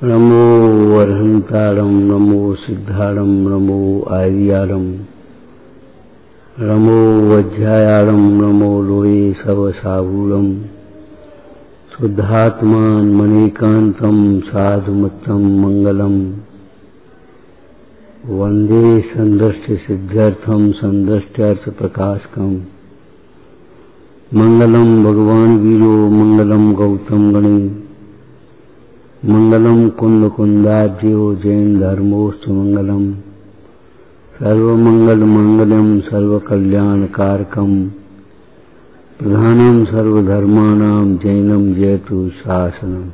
नमो वरहंतारं नमो सिद्धारं नमो आर्यारं नमो वज्रायारं नमो लोये सर्वसाहूरं शुद्धात्मान मणिकांतं साधुमत्तं मंगलम वंदे संदृष्टि सिद्ध्यर्थम संदृष्ट्यर्थ प्रकाशकम मंगलम भगवान वीरो मंगलम गौतम गणे मंगलम कुंद कुंदाज्यो जैन धर्मोस्तु मंगलम सर्वमंगल मंगलम सर्वकल्याणकारकम प्रधानम सर्वधर्माणां जैनम जयतु शासनम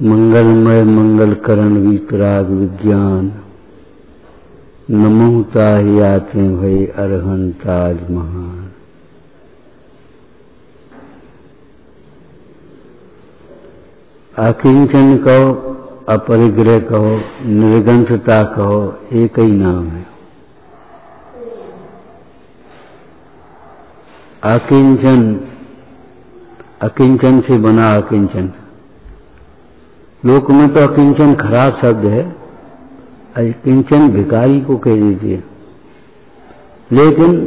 मंगलमय मंगलकरण वीतराग विज्ञान नमो ताहियाते भय अरहंताज महान। अकिंचन कहो, अपरिग्रह कहो, निर्गंथता कहो, एक ही नाम है। अकिंचन, अकिंचन से बना अकिंचन। लोक में तो अकिंचन खराब शब्द है, अकिंचन भिखारी को कह दीजिए, लेकिन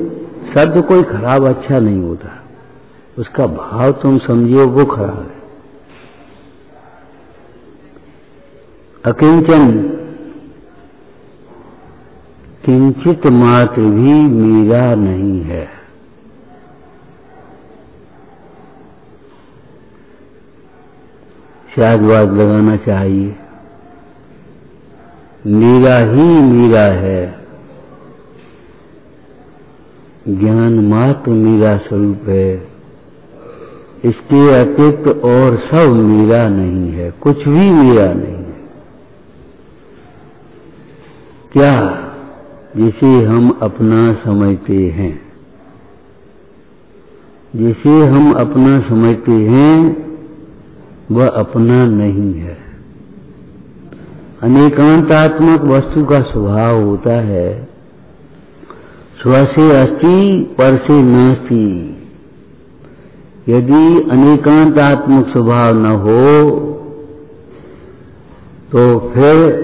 शब्द कोई खराब अच्छा नहीं होता, उसका भाव तुम समझिए वो खराब है। अकिंचन किंचित मात्र भी मेरा नहीं है। शादवाद लगाना चाहिए, मेरा ही मेरा है, ज्ञान मात्र मेरा स्वरूप है, इसके अतिरिक्त और सब मेरा नहीं है, कुछ भी मेरा नहीं है। क्या जिसे हम अपना समझते हैं, जिसे हम अपना समझते हैं वह अपना नहीं है। अनेकांतात्मक वस्तु का स्वभाव होता है स्व से अस्ति पर से नास्ति। यदि अनेकांतात्मक स्वभाव न हो तो फिर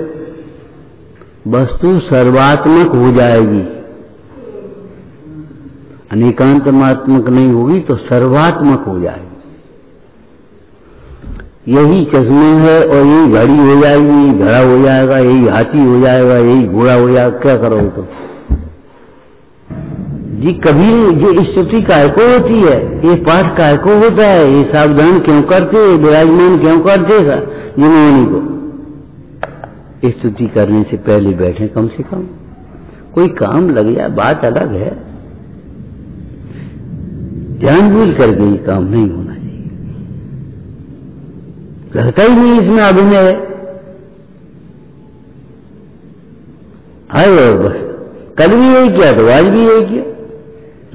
वस्तु सर्वात्मक हो जाएगी। अनेकांतमात्मक नहीं होगी तो सर्वात्मक हो जाएगी। यही चश्मा है और यही घड़ी हो जाएगी, यही घड़ा हो जाएगा, यही हाथी हो जाएगा, यही घोड़ा हो जाएगा, क्या करोगे तो जी। कभी ये स्तुति काय को होती है, ये पाठ काय को होता है, ये सावधान क्यों करते, विराजमान क्यों करते जिन्होंने को स्तुति करने से पहले बैठे, कम से कम कोई काम लग जाए बात अलग है, जानबूझ करके ये काम नहीं होना चाहिए। लगता ही नहीं इसमें अभिनय है। और बस कल भी यही किया तो आज भी यही किया।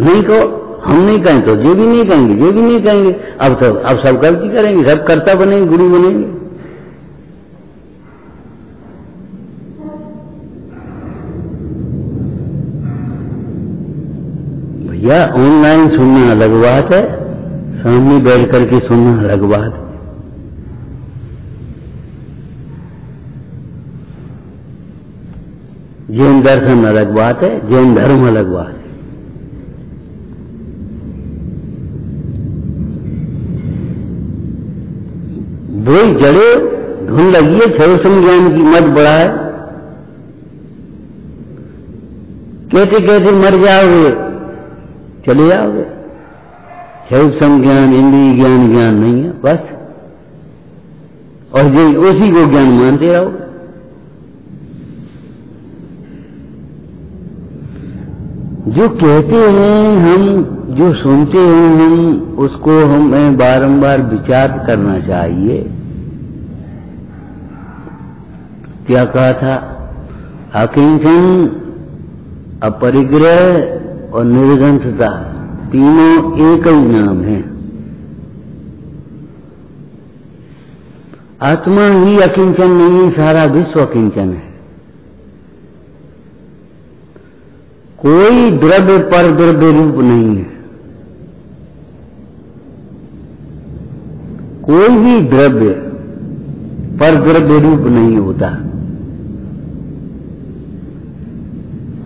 नहीं कहो, हम नहीं कहें तो जो भी नहीं कहेंगे, जो भी नहीं कहेंगे। अब सब गलती करेंगे, सब कर्ता बनेंगे, गुरु बनेंगे। भैया ऑनलाइन सुनना अलग बात है, सामने बैठ करके सुनना अलग बात है। जैन दर्शन अलग बात है, जैन धर्म अलग बात है। दो ही जड़े धुन लगी है, सर्व संज्ञान की मत बढ़ाए, कहते कहते मर जाओगे, चले जाओगे। सर्व संज्ञान इंद्रिय ज्ञान ज्ञान नहीं है बस, और जो उसी को ज्ञान मानते रहोगे। जो कहते हैं हम, जो सुनते हैं हम, उसको हमें बारंबार विचार करना चाहिए। क्या कहा था? अकिंचन, अपरिग्रह और निर्गंथता तीनों एक ही नाम है। आत्मा ही अकिंचन नहीं है, सारा विश्व अकिंचन है। कोई द्रव्य पर द्रव्य रूप नहीं है। कोई भी द्रव्य पर द्रव्य रूप नहीं होता।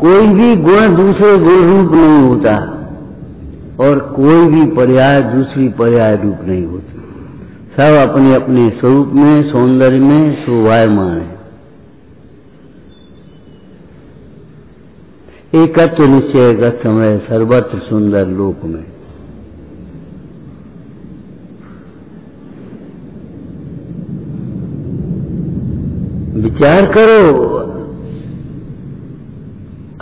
कोई भी गुण दूसरे गुण रूप नहीं होता और कोई भी पर्याय दूसरी पर्याय रूप नहीं होती। सब अपने अपने स्वरूप में, सौंदर्य में शोभायमान है। एकत्व निश्चय का समय सर्वत्र सुंदर लोक में। विचार करो,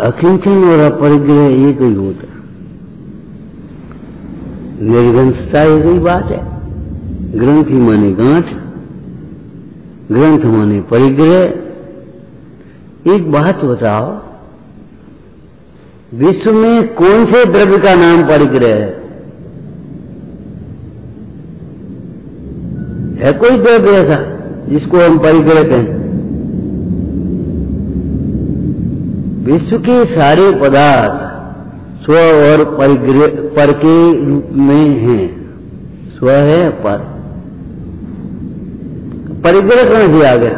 अकिंचन और अपरिग्रह एक ही होता, निर्ग्रंथता एक ही बात है। ग्रंथि माने गांठ, ग्रंथ माने परिग्रह। एक बात बताओ, विश्व में कौन से द्रव्य का नाम परिग्रह है कोई द्रव्य ऐसा जिसको हम परिग्रह कहें? विश्व के सारे पदार्थ स्व और परिग्रह पर के रूप में हैं। स्व है पर, परिग्रह कहां से आ गया?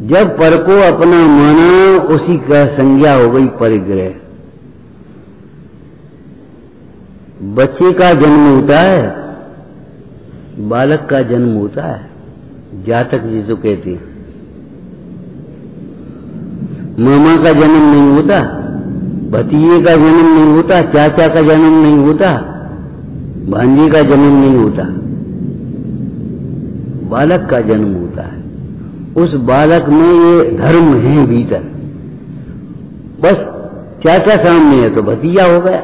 जब पर को अपना माना उसी का संज्ञा हो गई परिग्रह। बच्चे का जन्म होता है, बालक का जन्म होता है, जातक जिसको कहते हैं। मामा का जन्म नहीं होता, भतीजे का जन्म नहीं होता, चाचा का जन्म नहीं होता, भांजे का जन्म नहीं होता, बालक का जन्म होता है। उस बालक में ये धर्म है भीतर। बस चाचा सामने है तो भतीजा हो गया।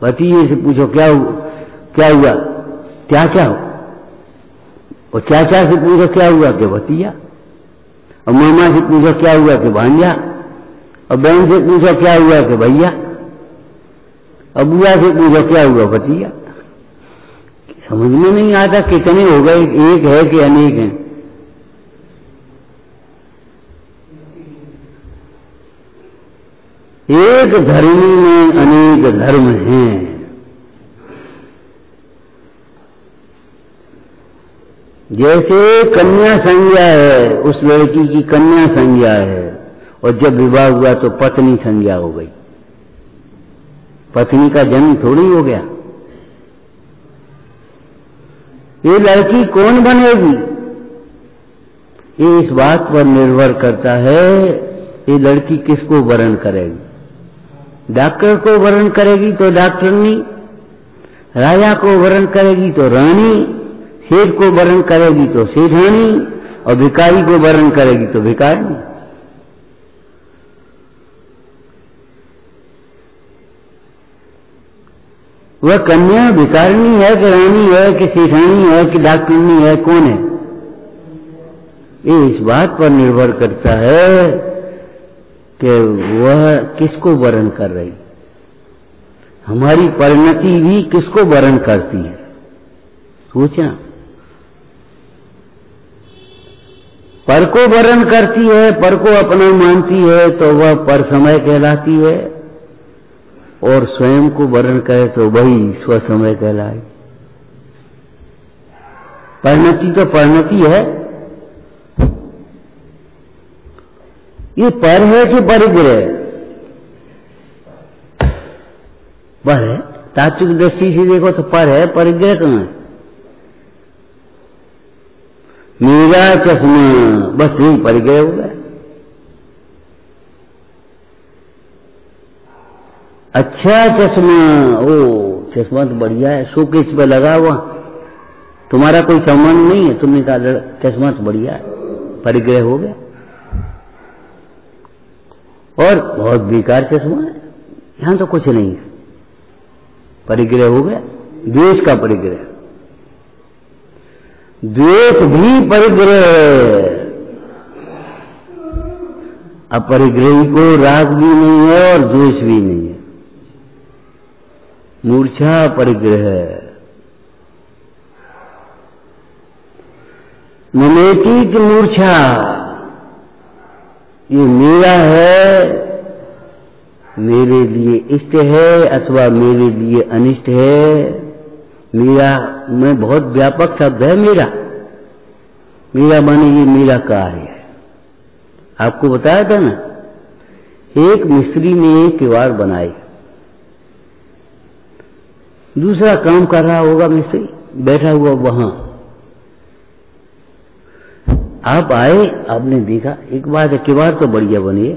भतीजे से पूछो क्या हुआ? चाचा हो। और चाचा से पूछो क्या हुआ? कि भतीजा। और मामा से पूछो क्या हुआ? कि भांजा। और बहन से पूछो क्या हुआ? कि भैया। और बुआ से पूछो क्या हुआ? भतीजा। समझ में नहीं आता कितने हो गए, एक है कि अनेक हैं। एक धर्मी में अनेक धर्म हैं। जैसे कन्या संज्ञा है, उस लड़की की कन्या संज्ञा है, और जब विवाह हुआ तो पत्नी संज्ञा हो गई। पत्नी का जन्म थोड़ी हो गया। ये लड़की कौन बनेगी, ये इस बात पर निर्भर करता है ये लड़की किसको वरण करेगी। डॉक्टर को वरण करेगी तो डॉक्टरनी, राजा को वरण करेगी तो रानी, सेठ को वरण करेगी तो सेठानी, और भिखारी को वरण करेगी तो भिखारी। वह कन्या भिखारिणी है कि रानी है कि सेठानी है कि डॉक्टरनी है, कौन है? ये इस बात पर निर्भर करता है कि वह किसको वरण कर रही। हमारी परिणति भी किसको वरण करती है, सोचना। पर को वरण करती है, पर को अपना मानती है तो वह पर समय कहलाती है, और स्वयं को वरण करे तो वही स्वसमय कहलाए। परिणति तो परिणति है। ये पर है कि परिग्रह? पर है। तात्विक दृष्टि से देखो तो पर है, परिग्रह कहां है? मेरा चश्मा, बस यही परिग्रह हो गया। अच्छा चश्मा, ओ चश्मा तो बढ़िया है, शोकेस पे लगा हुआ, तुम्हारा कोई संबंध नहीं है, तुमने कहा चश्मा तो बढ़िया है, परिग्रह हो गया। और बहुत बेकार चश्मा है, यहां तो कुछ नहीं है, परिग्रह हो गया। द्वेष का परिग्रह, द्वेष भी परिग्रह है। अपरिग्रही को राग भी नहीं है और द्वेष भी नहीं है। मूर्छा परिग्रह है। ममेतीत मूर्छा, ये मेरा है, मेरे लिए इष्ट है अथवा मेरे लिए अनिष्ट है। मेरा में बहुत व्यापक शब्द है। मेरा मीरा माने ये मीरा कार्य है। आपको बताया था ना, एक मिस्त्री ने एक किवाड़ बनाई, दूसरा काम कर रहा होगा मिस्त्री बैठा हुआ वहां। आप आए, आपने देखा एक बात है, किवाड़ तो बढ़िया बनी है,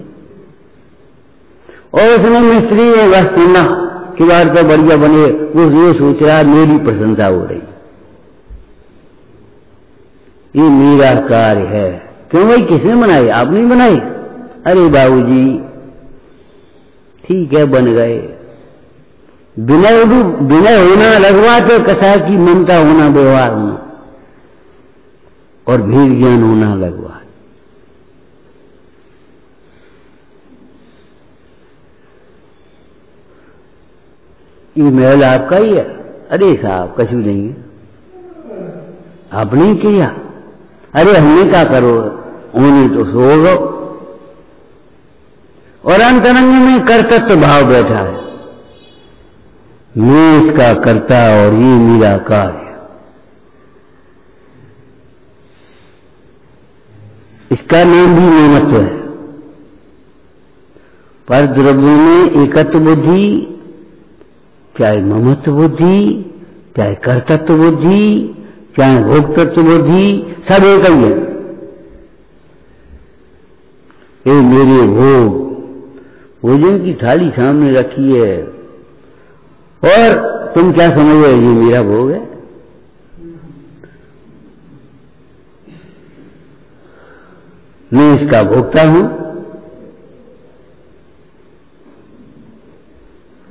और उसने मिस्त्री ने बस सुना किवाड़ तो बढ़िया बने, वो ये सोच रहा मेरी प्रशंसा हो रही, ये मेरा कार्य है। क्यों भाई, किसने बनाई? आपने बनाई? अरे बाबूजी ठीक है बन गए। विनय होना लगवा तो कथा की ममता होना व्यवहार में, और भेद ज्ञान होना लगवा। ये महल आपका ही है? अरे साहब कछु नहीं है, आपने ही किया। अरे हमने क्या करो, होने तो सो गो। और अंतरंग में कर्तव्य भाव बैठा है, मैं इसका कर्ता और ये मेरा कार्य। इसका नाम भी ममत्व है। पर द्रव्य में एकत्व बुद्धि, चाहे ममत्व बुद्धि, चाहे कर्तत्व बुद्धि, चाहे भोक्तत्व बुद्धि, सब एक ही है। ये मेरे भोग, भोजन की थाली सामने रखी है और तुम क्या समझ रहे, ये मेरा भोग है? मैं इसका भोक्ता हूं।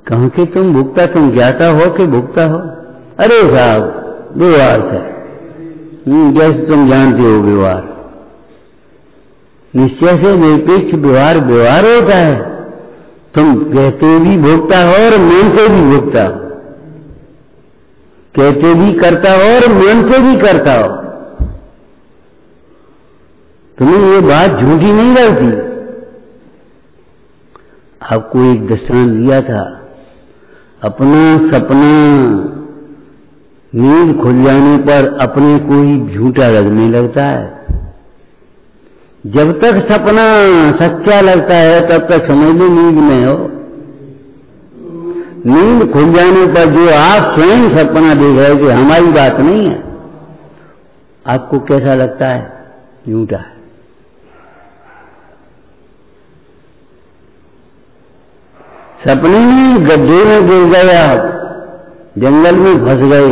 कहां के तुम भोक्ता, तुम ज्ञाता हो कि भोक्ता हो? अरे साहब व्यवहार है, जैसे तुम जानते हो व्यवहार, निश्चय से निरपेक्ष व्यवहार व्यवहार होता है। तुम कहते भी भोगता हो और मन से भी भोगता हो, कहते भी करता हो और मन से भी करता हो। तुम्हें ये बात झूठी नहीं लगती? आपको एक दृष्टांत दिया था, अपना सपना नींद खुल जाने पर अपने को ही झूठा लगने लगता है। जब तक सपना सच्चा लगता है तब तक समझ लो नींद में हो। नींद खुल जाने पर जो आप स्वयं सपना देख रहे हो कि हमारी बात नहीं है, आपको कैसा लगता है? झूठा है। सपने में गड्ढे में गिर गए, आप जंगल में फंस गए,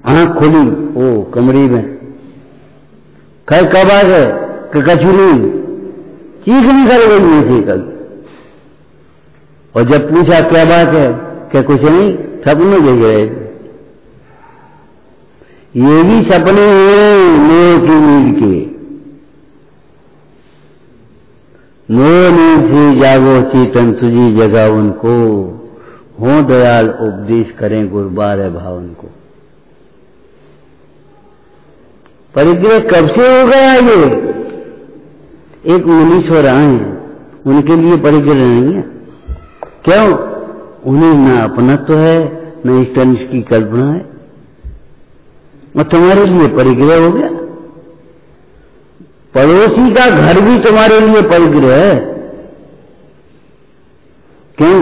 आंख खुली ओ कमरे में, खैर कब आ गए कि कछु नहीं, चीख निकल गई मुंह से कभी। और जब पूछा क्या बात है, क्या कुछ नहीं, सपने देख रहे। ये भी सपने हैं मोह की नींद के। मोह नींद से जागो चेतन तुझी जगा उनको, हो दयाल उपदेश करें गुरबार है भावन को। परिग्रह कब से हो गया? ये एक मुनीश्वर आए हैं, उनके लिए परिग्रह नहीं है। क्यों? उन्हें न अपनत्व है न इष्टनिष्ठ की कल्पना है, और तुम्हारे लिए परिग्रह हो गया। पड़ोसी का घर भी तुम्हारे लिए परिग्रह है। क्यों?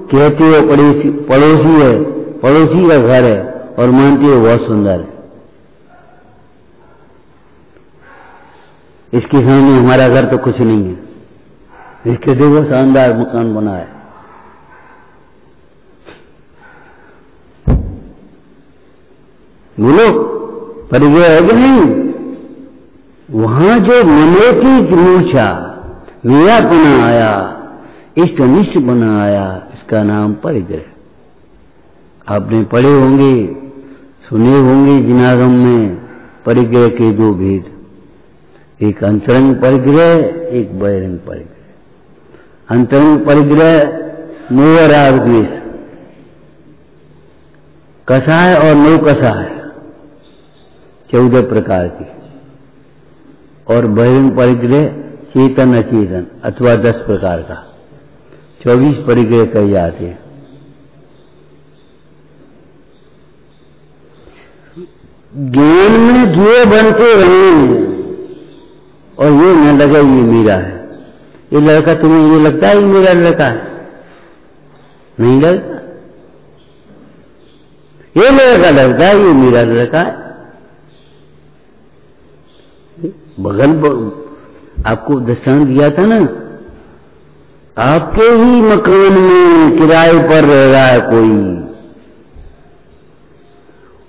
कहते हो पड़ोसी है, पड़ोसी का घर है, और मानते हो बहुत सुंदर है। इसके सामने हमारा घर तो कुछ नहीं है, इसके देखो शानदार मकान बना है। बोलो परिग्रह है कि नहीं? वहां जो ममलेती मूर्छा, मेरापना आया, इष्टनिष्ठ बना आया, इसका नाम परिग्रह। आपने पढ़े होंगे, सुने होंगे जिनागम में परिग्रह के दो भेद, एक अंतरंग परिग्रह, एक बहिरंग परिग्रह। अंतरंग परिग्रह मोह राग द्वेष, कषाय और नौ कषाय 14 प्रकार की, और बहिरंग परिग्रह चेतन अचेतन अथवा 10 प्रकार का, 24 परिग्रह कहे जाते हैं। ज्ञान में जुए बनते रहें और ये न लगे ये मेरा है। ये लड़का तुम्हें ये लगता है ये मेरा लड़का है? नहीं लगता। ये लड़का लगता है ये मेरा लड़का है। बगल आपको दृष्टांत दिया था ना, आपके ही मकान में किराए पर रह रहा है कोई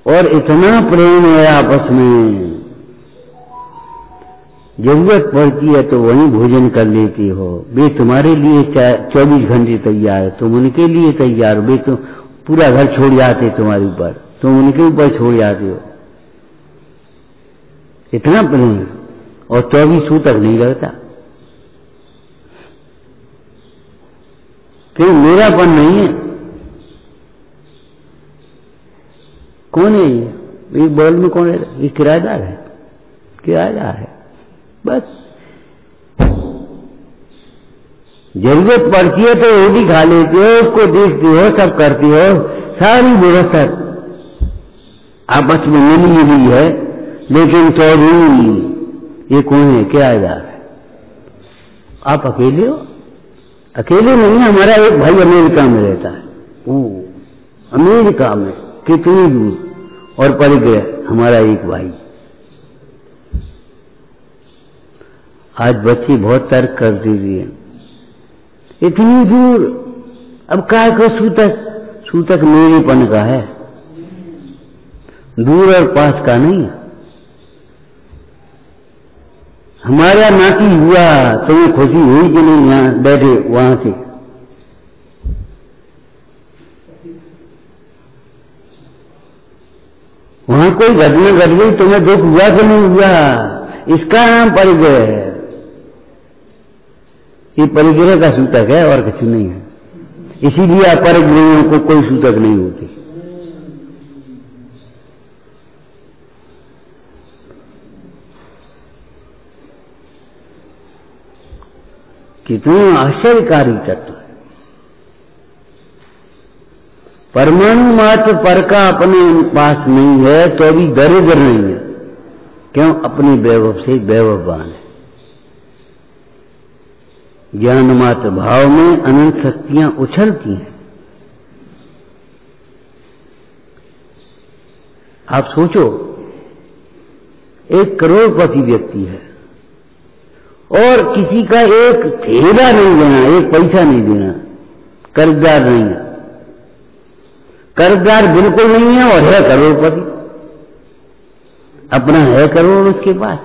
और इतना प्रेम है आपस में, जरूरत पड़ती है तो वहीं भोजन कर लेती हो। वे तुम्हारे लिए 24 घंटे तैयार है, तुम उनके लिए तैयार हो। वे तो पूरा घर छोड़ जाते तुम्हारे ऊपर, तुम उनके ऊपर छोड़ जाते हो। इतना प्रेम और 24 तक नहीं लगता। क्यों? मेरापन नहीं है। कौन है ये बॉल में? कौन है? ये किराएदार है, किराएदार है बस। जरूरत पड़ती है तो रोटी खा लेते हो, उसको देखते हो, सब करते हो, सारी व्यवस्था आपस में मिली हुई है। लेकिन चौधरी ये कौन है? किराएदार है। आप अकेले हो? अकेले नहीं, हमारा एक भाई अमेरिका में रहता है। वो अमेरिका में कितनी दूर और पड़ गया हमारा एक भाई। आज बच्चे बहुत तर्क कर दीजिए, इतनी दूर, अब काय को सूतक? सूतक मेरेपन का है, दूर और पास का नहीं। हमारा नाती हुआ, तुम्हें खुशी हुई कि नहीं? यहां बैठे वहां से वहां कोई घटना घट गई, तुम्हें दुख हुआ कि नहीं हुआ? इसका नाम परिग्रह है। ये परिग्रह का सूतक है और कुछ नहीं है। इसीलिए अपरिग्रहियों को कोई सूतक नहीं होती। कितना आश्चर्यकारी तत्व है। परमाणु मात्र पर का अपने पास नहीं है तो भी दरिद्र नहीं है। क्यों? अपने वैभव से वैभववान है। ज्ञान मात्र भाव में अनंत शक्तियां उछलती हैं। आप सोचो, 1 करोड़पति व्यक्ति है और किसी का एक ठेला नहीं देना, एक पैसा नहीं देना, कर्जदार नहीं है। कर्जदार बिल्कुल नहीं है और है करोड़पति। अपना है करोड़ उसके पास,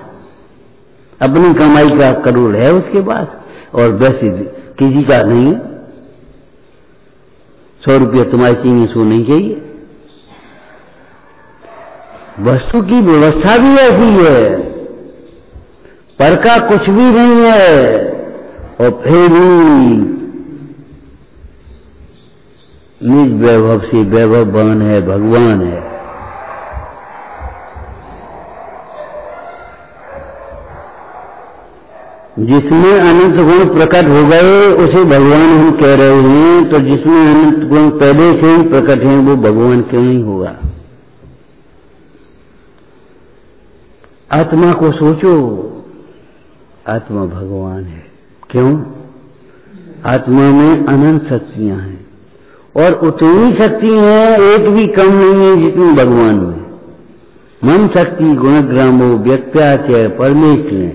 अपनी कमाई का करोड़ है उसके पास, और वैसे किसी का नहीं। 100 रुपया तुम्हारे चाहिए, 100 नहीं चाहिए। वस्तु की व्यवस्था भी ऐसी है, पर का कुछ भी नहीं है और फिर भी निज वैभव से वैभववान है, भगवान है। जिसमें अनंत गुण प्रकट हो गए उसे भगवान हम कह रहे हैं, तो जिसमें अनंत गुण पहले से ही प्रकट हैं वो भगवान क्यों नहीं होगा? आत्मा को सोचो, आत्मा भगवान है। क्यों? आत्मा में अनंत शक्तियां हैं और उतनी शक्ति है, एक भी कम नहीं है जितनी भगवान में। मन शक्ति गुणग्रामो व्यक्त्याचय परमेश्वर,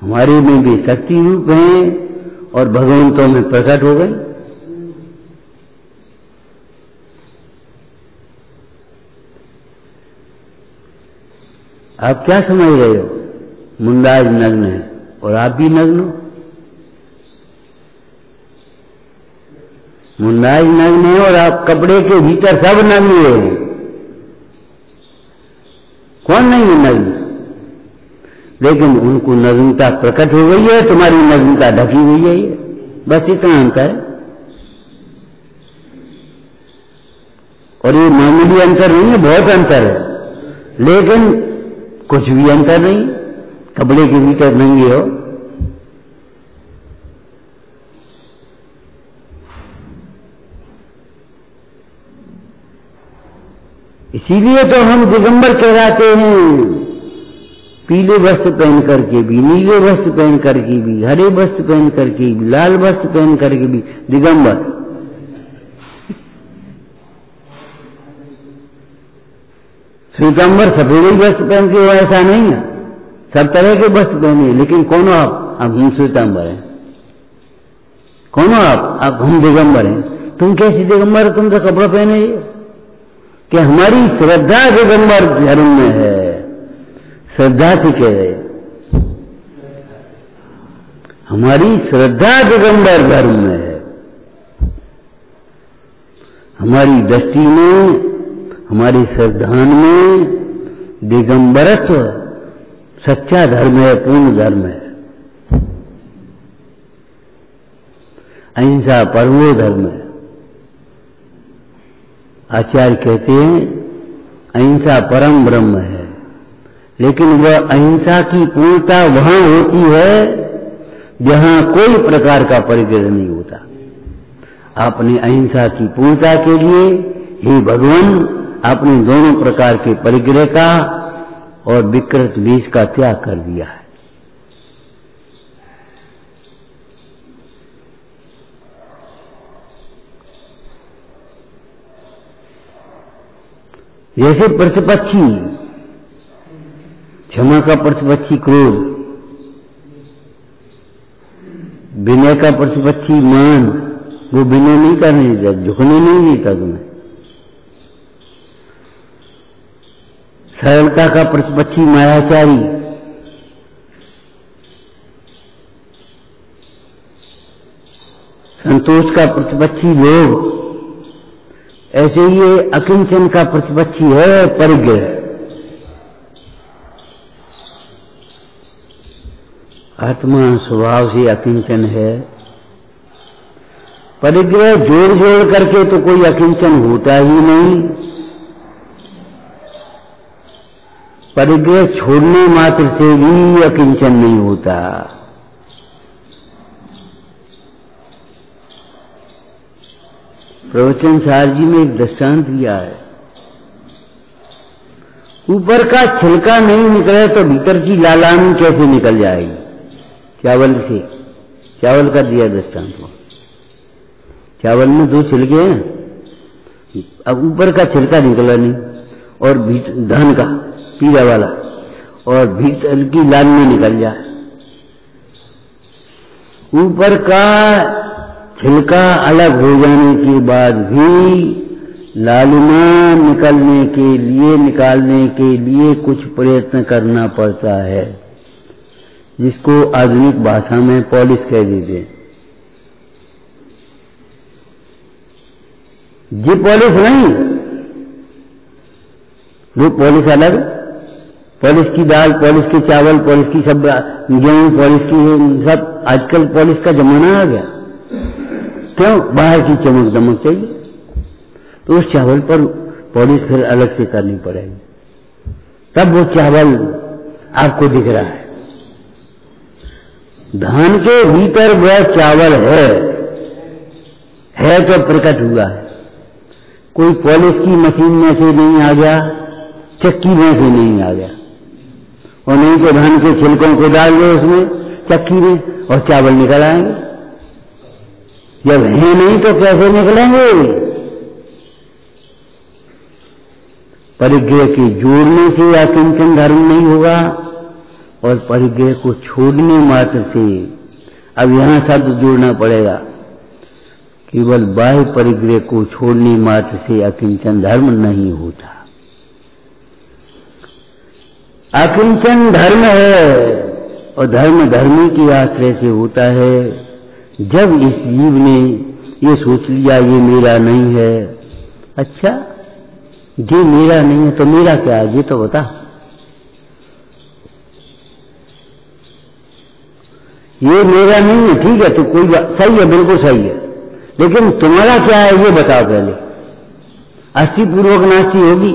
हमारे में भी शक्ति रूप हैं और भगवंतों में प्रकट हो गए। आप क्या समझ रहे हो? मुंडाज नग्न है और आप भी नग्न हो। मुंडाज नग्न है और आप कपड़े के भीतर सब नग्न है। कौन नहीं है नग्न? लेकिन उनको नग्नता प्रकट हो गई है, तुम्हारी नग्नता ढकी हुई है। बस इतना अंतर है। और ये मामूली अंतर नहीं है, बहुत अंतर है। लेकिन कुछ भी अंतर नहीं, कपड़े के भीतर नंगे हो। इसीलिए तो हम दिगंबर कहलाते हैं। पीले वस्त्र पहन करके भी, नीले वस्त्र पहन करके भी, हरे वस्त्र पहन करके भी, लाल वस्त्र पहन करके भी दिगंबर। श्वेतांबर सफेद ही वस्त्र पहन के, वो ऐसा नहीं है, सब तरह के वस्त्र पहने। लेकिन कौन हो आप? हम श्वेतांबर हैं। कौन हो आप? हम दिगंबर हैं। तुम कैसे दिगंबर? तुम तो कपड़ा पहने कि हमारी श्रद्धा दिगंबर धर्म में है। श्रद्धा से कह रहे, हमारी श्रद्धा दिगंबर धर्म में है। हमारी दृष्टि में, हमारी श्रद्धा में दिगंबरत्व सच्चा धर्म है, पूर्ण धर्म है। अहिंसा परमो धर्म है। आचार्य कहते हैं अहिंसा परम ब्रह्म है। लेकिन वह अहिंसा की पूर्णता वहां होती है जहां कोई प्रकार का परिग्रह नहीं होता। आपने अहिंसा की पूर्णता के लिए हे भगवान आपने दोनों प्रकार के परिग्रह का और विकृत बीज का त्याग कर दिया है। जैसे प्रतिपक्षी, क्षमा का प्रतिपक्षी क्रोध, विनय का प्रतिपक्षी मान, वो विनय नहीं करने देता, झुकने नहीं देता तुम्हें। सरलता का प्रतिपक्षी मायाचारी, संतोष का प्रतिपक्षी लोभ, ऐसे ही ये अकिंचन का प्रतिपक्षी है परिग्रह। आत्मा स्वभाव से अकिंचन है। परिग्रह जोड़ जोड़ करके तो कोई अकिंचन होता ही नहीं। परिग्रह छोड़ने मात्र से भी अकिंचन नहीं होता। प्रवचन सार जी ने एक दृष्टांत दिया है। ऊपर का छिलका नहीं निकले तो भीतर की लालानी कैसे निकल जाएगी? चावल से, चावल का दिया दृष्टांत। चावल में दो छिलके हैं, अब ऊपर का छिलका निकला नहीं और धान का पीला वाला, और भीतर की लालनी निकल जाए। ऊपर का छिलका अलग हो जाने के बाद भी लालिमा निकालने के लिए कुछ प्रयत्न करना पड़ता है, जिसको आधुनिक भाषा में पॉलिश कह देते हैं। ये पॉलिश नहीं, वो पॉलिश अलग, पॉलिश की दाल, पॉलिश के चावल, पॉलिश की सब गेहूं, पॉलिश की सब, आजकल पॉलिश का जमाना आ गया। क्यों? बाहर की चमक दमक चाहिए, तो उस चावल पर पॉलिश फिर अलग से करनी पड़ेगी, तब वो चावल आपको दिख रहा है। धान के भीतर वह चावल है तो प्रकट हुआ है। कोई पॉलिश की मशीन में से नहीं आ गया, चक्की में से नहीं आ गया, और नहीं तो धान के छिलकों को डाल दो उसमें चक्की में और चावल निकल आएंगे। जब है नहीं तो कैसे निकलेंगे? परिग्रह के जोड़ने से अकिंचन धर्म नहीं होगा, और परिग्रह को छोड़ने मात्र से, अब यहां शब्द जोड़ना पड़ेगा, केवल बाह्य परिग्रह को छोड़ने मात्र से अकिंचन धर्म नहीं होता। अकिंचन धर्म है, और धर्म धर्मी के आश्रय से होता है। जब इस जीव ने ये सोच लिया ये मेरा नहीं है, अच्छा ये मेरा नहीं है तो मेरा क्या है ये तो बता। ये मेरा नहीं है, ठीक है, तो कोई सही है, बिल्कुल सही है, लेकिन तुम्हारा क्या है ये बताओ पहले। अस्थि पूर्वक नास्ति होगी,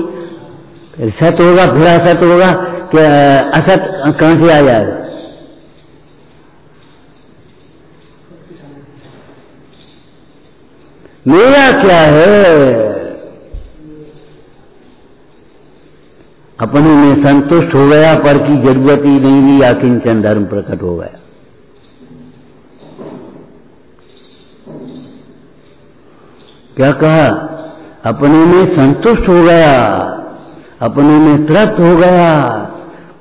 सत होगा, फिर असत होगा, क्या असत कहां से आ जाएगा? मेरा क्या है? अपने में संतुष्ट हो गया, पर की जरूरत ही नहीं ली, अकिंचन धर्म प्रकट हो गया। क्या कहा? अपने में संतुष्ट हो गया, अपने में तृप्त हो गया,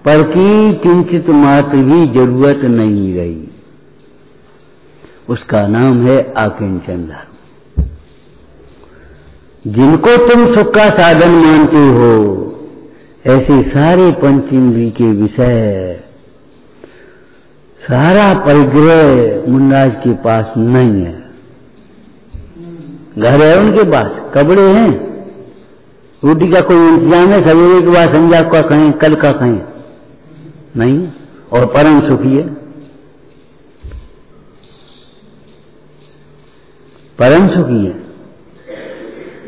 पर की किंचित मात्र भी जरूरत नहीं रही। उसका नाम है अकिंचन धर्म। जिनको तुम सुख का साधन मानते हो, ऐसे सारे पंचेंद्रिय के विषय, सारा परिग्रह मुन्नाज के पास नहीं है। घर है उनके पास, कपड़े हैं, रोटी का कोई इंतजाम है, सवेरे के बाद संध्या का कहें, कल का कहें, नहीं, और परम सुखी है, परम सुखी है।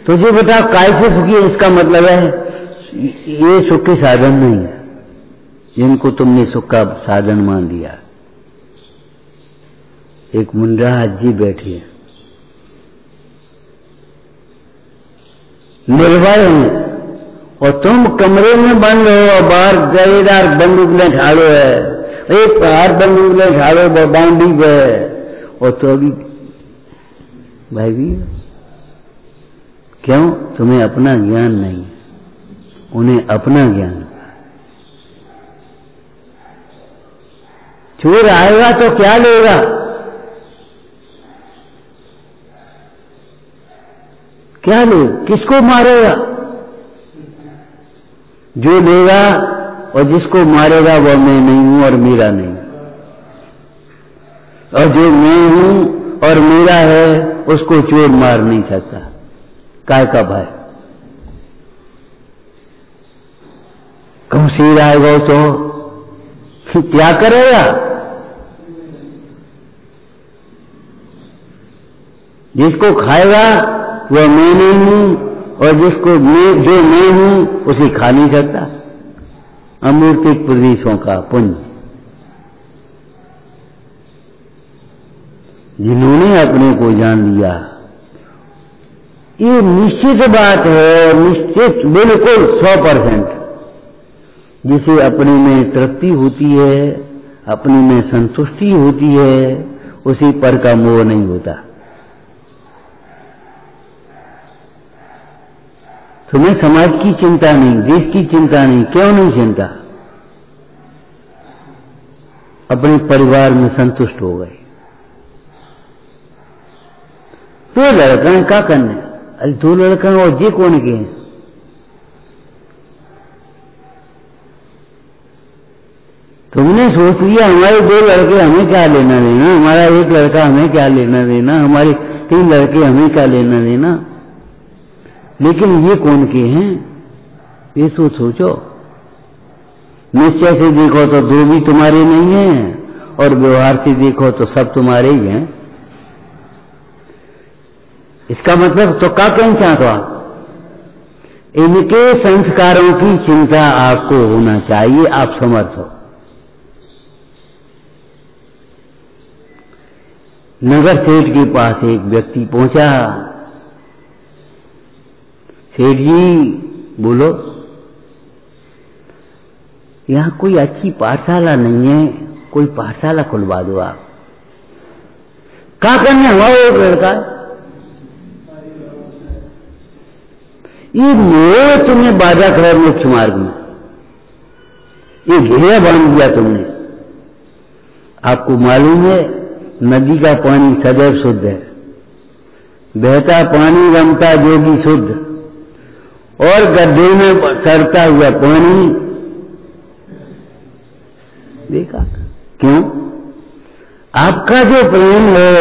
तुझे बताओ काय से सुखी है? इसका मतलब है ये सुख के साधन नहीं है, जिनको तुमने सुख का साधन मान लिया। एक मुंडा जी बैठी है, निर्भय है, और तुम कमरे में बंद हो और बाहर गरेदार बंदूक ले ठाड़ो है, एक बाहर बंदूक ले ठाड़ो बाउंड्री पे, और तो अभी भाई भी क्यों? तुम्हें अपना ज्ञान नहीं, उन्हें अपना ज्ञान। चोर आएगा तो क्या लेगा? क्या ले, किसको मारेगा? जो लेगा और जिसको मारेगा वह मैं नहीं हूं और मेरा नहीं, और जो मैं हूं और मेरा है उसको चोर मार नहीं सकता। काय का भाई? कम शेर आएगा तो क्या करेगा? जिसको खाएगा वह मैं नहीं हूं, और जिसको जो मैं हूं उसे खा नहीं सकता। अमूर्तिक प्रदेशों का पुंज, जिन्होंने अपने को जान लिया, ये निश्चित बात है, निश्चित बिल्कुल 100%। जिसे अपने में तृप्ति होती है, अपने में संतुष्टि होती है, उसी पर का मोह नहीं होता। तुम्हें समाज की चिंता नहीं, देश की चिंता नहीं, क्यों नहीं चिंता? अपने परिवार में संतुष्ट हो गए। दो लड़का है, क्या करने? अरे दो लड़का और जे कौन के हैं? तुमने सोच लिया हमारे दो लड़के हमें क्या लेना देना, हमारा एक लड़का हमें क्या लेना देना, हमारे 3 लड़के हमें क्या लेना देना। लेकिन ये कौन के हैं? ये सोचो। निश्चय से देखो तो 2 भी तुम्हारे नहीं हैं, और व्यवहार से देखो तो सब तुम्हारे ही हैं। इसका मतलब तो क्या कहना चाहते हो आप? इनके संस्कारों की चिंता आपको होना चाहिए, आप समर्थ हो। नगर सेठ के पास एक व्यक्ति पहुंचा। सेठ जी बोलो, यहां कोई अच्छी पाठशाला नहीं है, कोई पाठशाला खुलवा दो आप। क्या करना हुआ? एक लड़का, ये मोह तुम्हें बाधा खड़ा मुख्य मार्ग में, ये घेरा बांध दिया तुमने। आपको मालूम है नदी का पानी सदैव शुद्ध है, बहता पानी रमता जोगी शुद्ध, और गड्ढे में सरता हुआ पानी देखा। क्यों? आपका जो प्रेम है,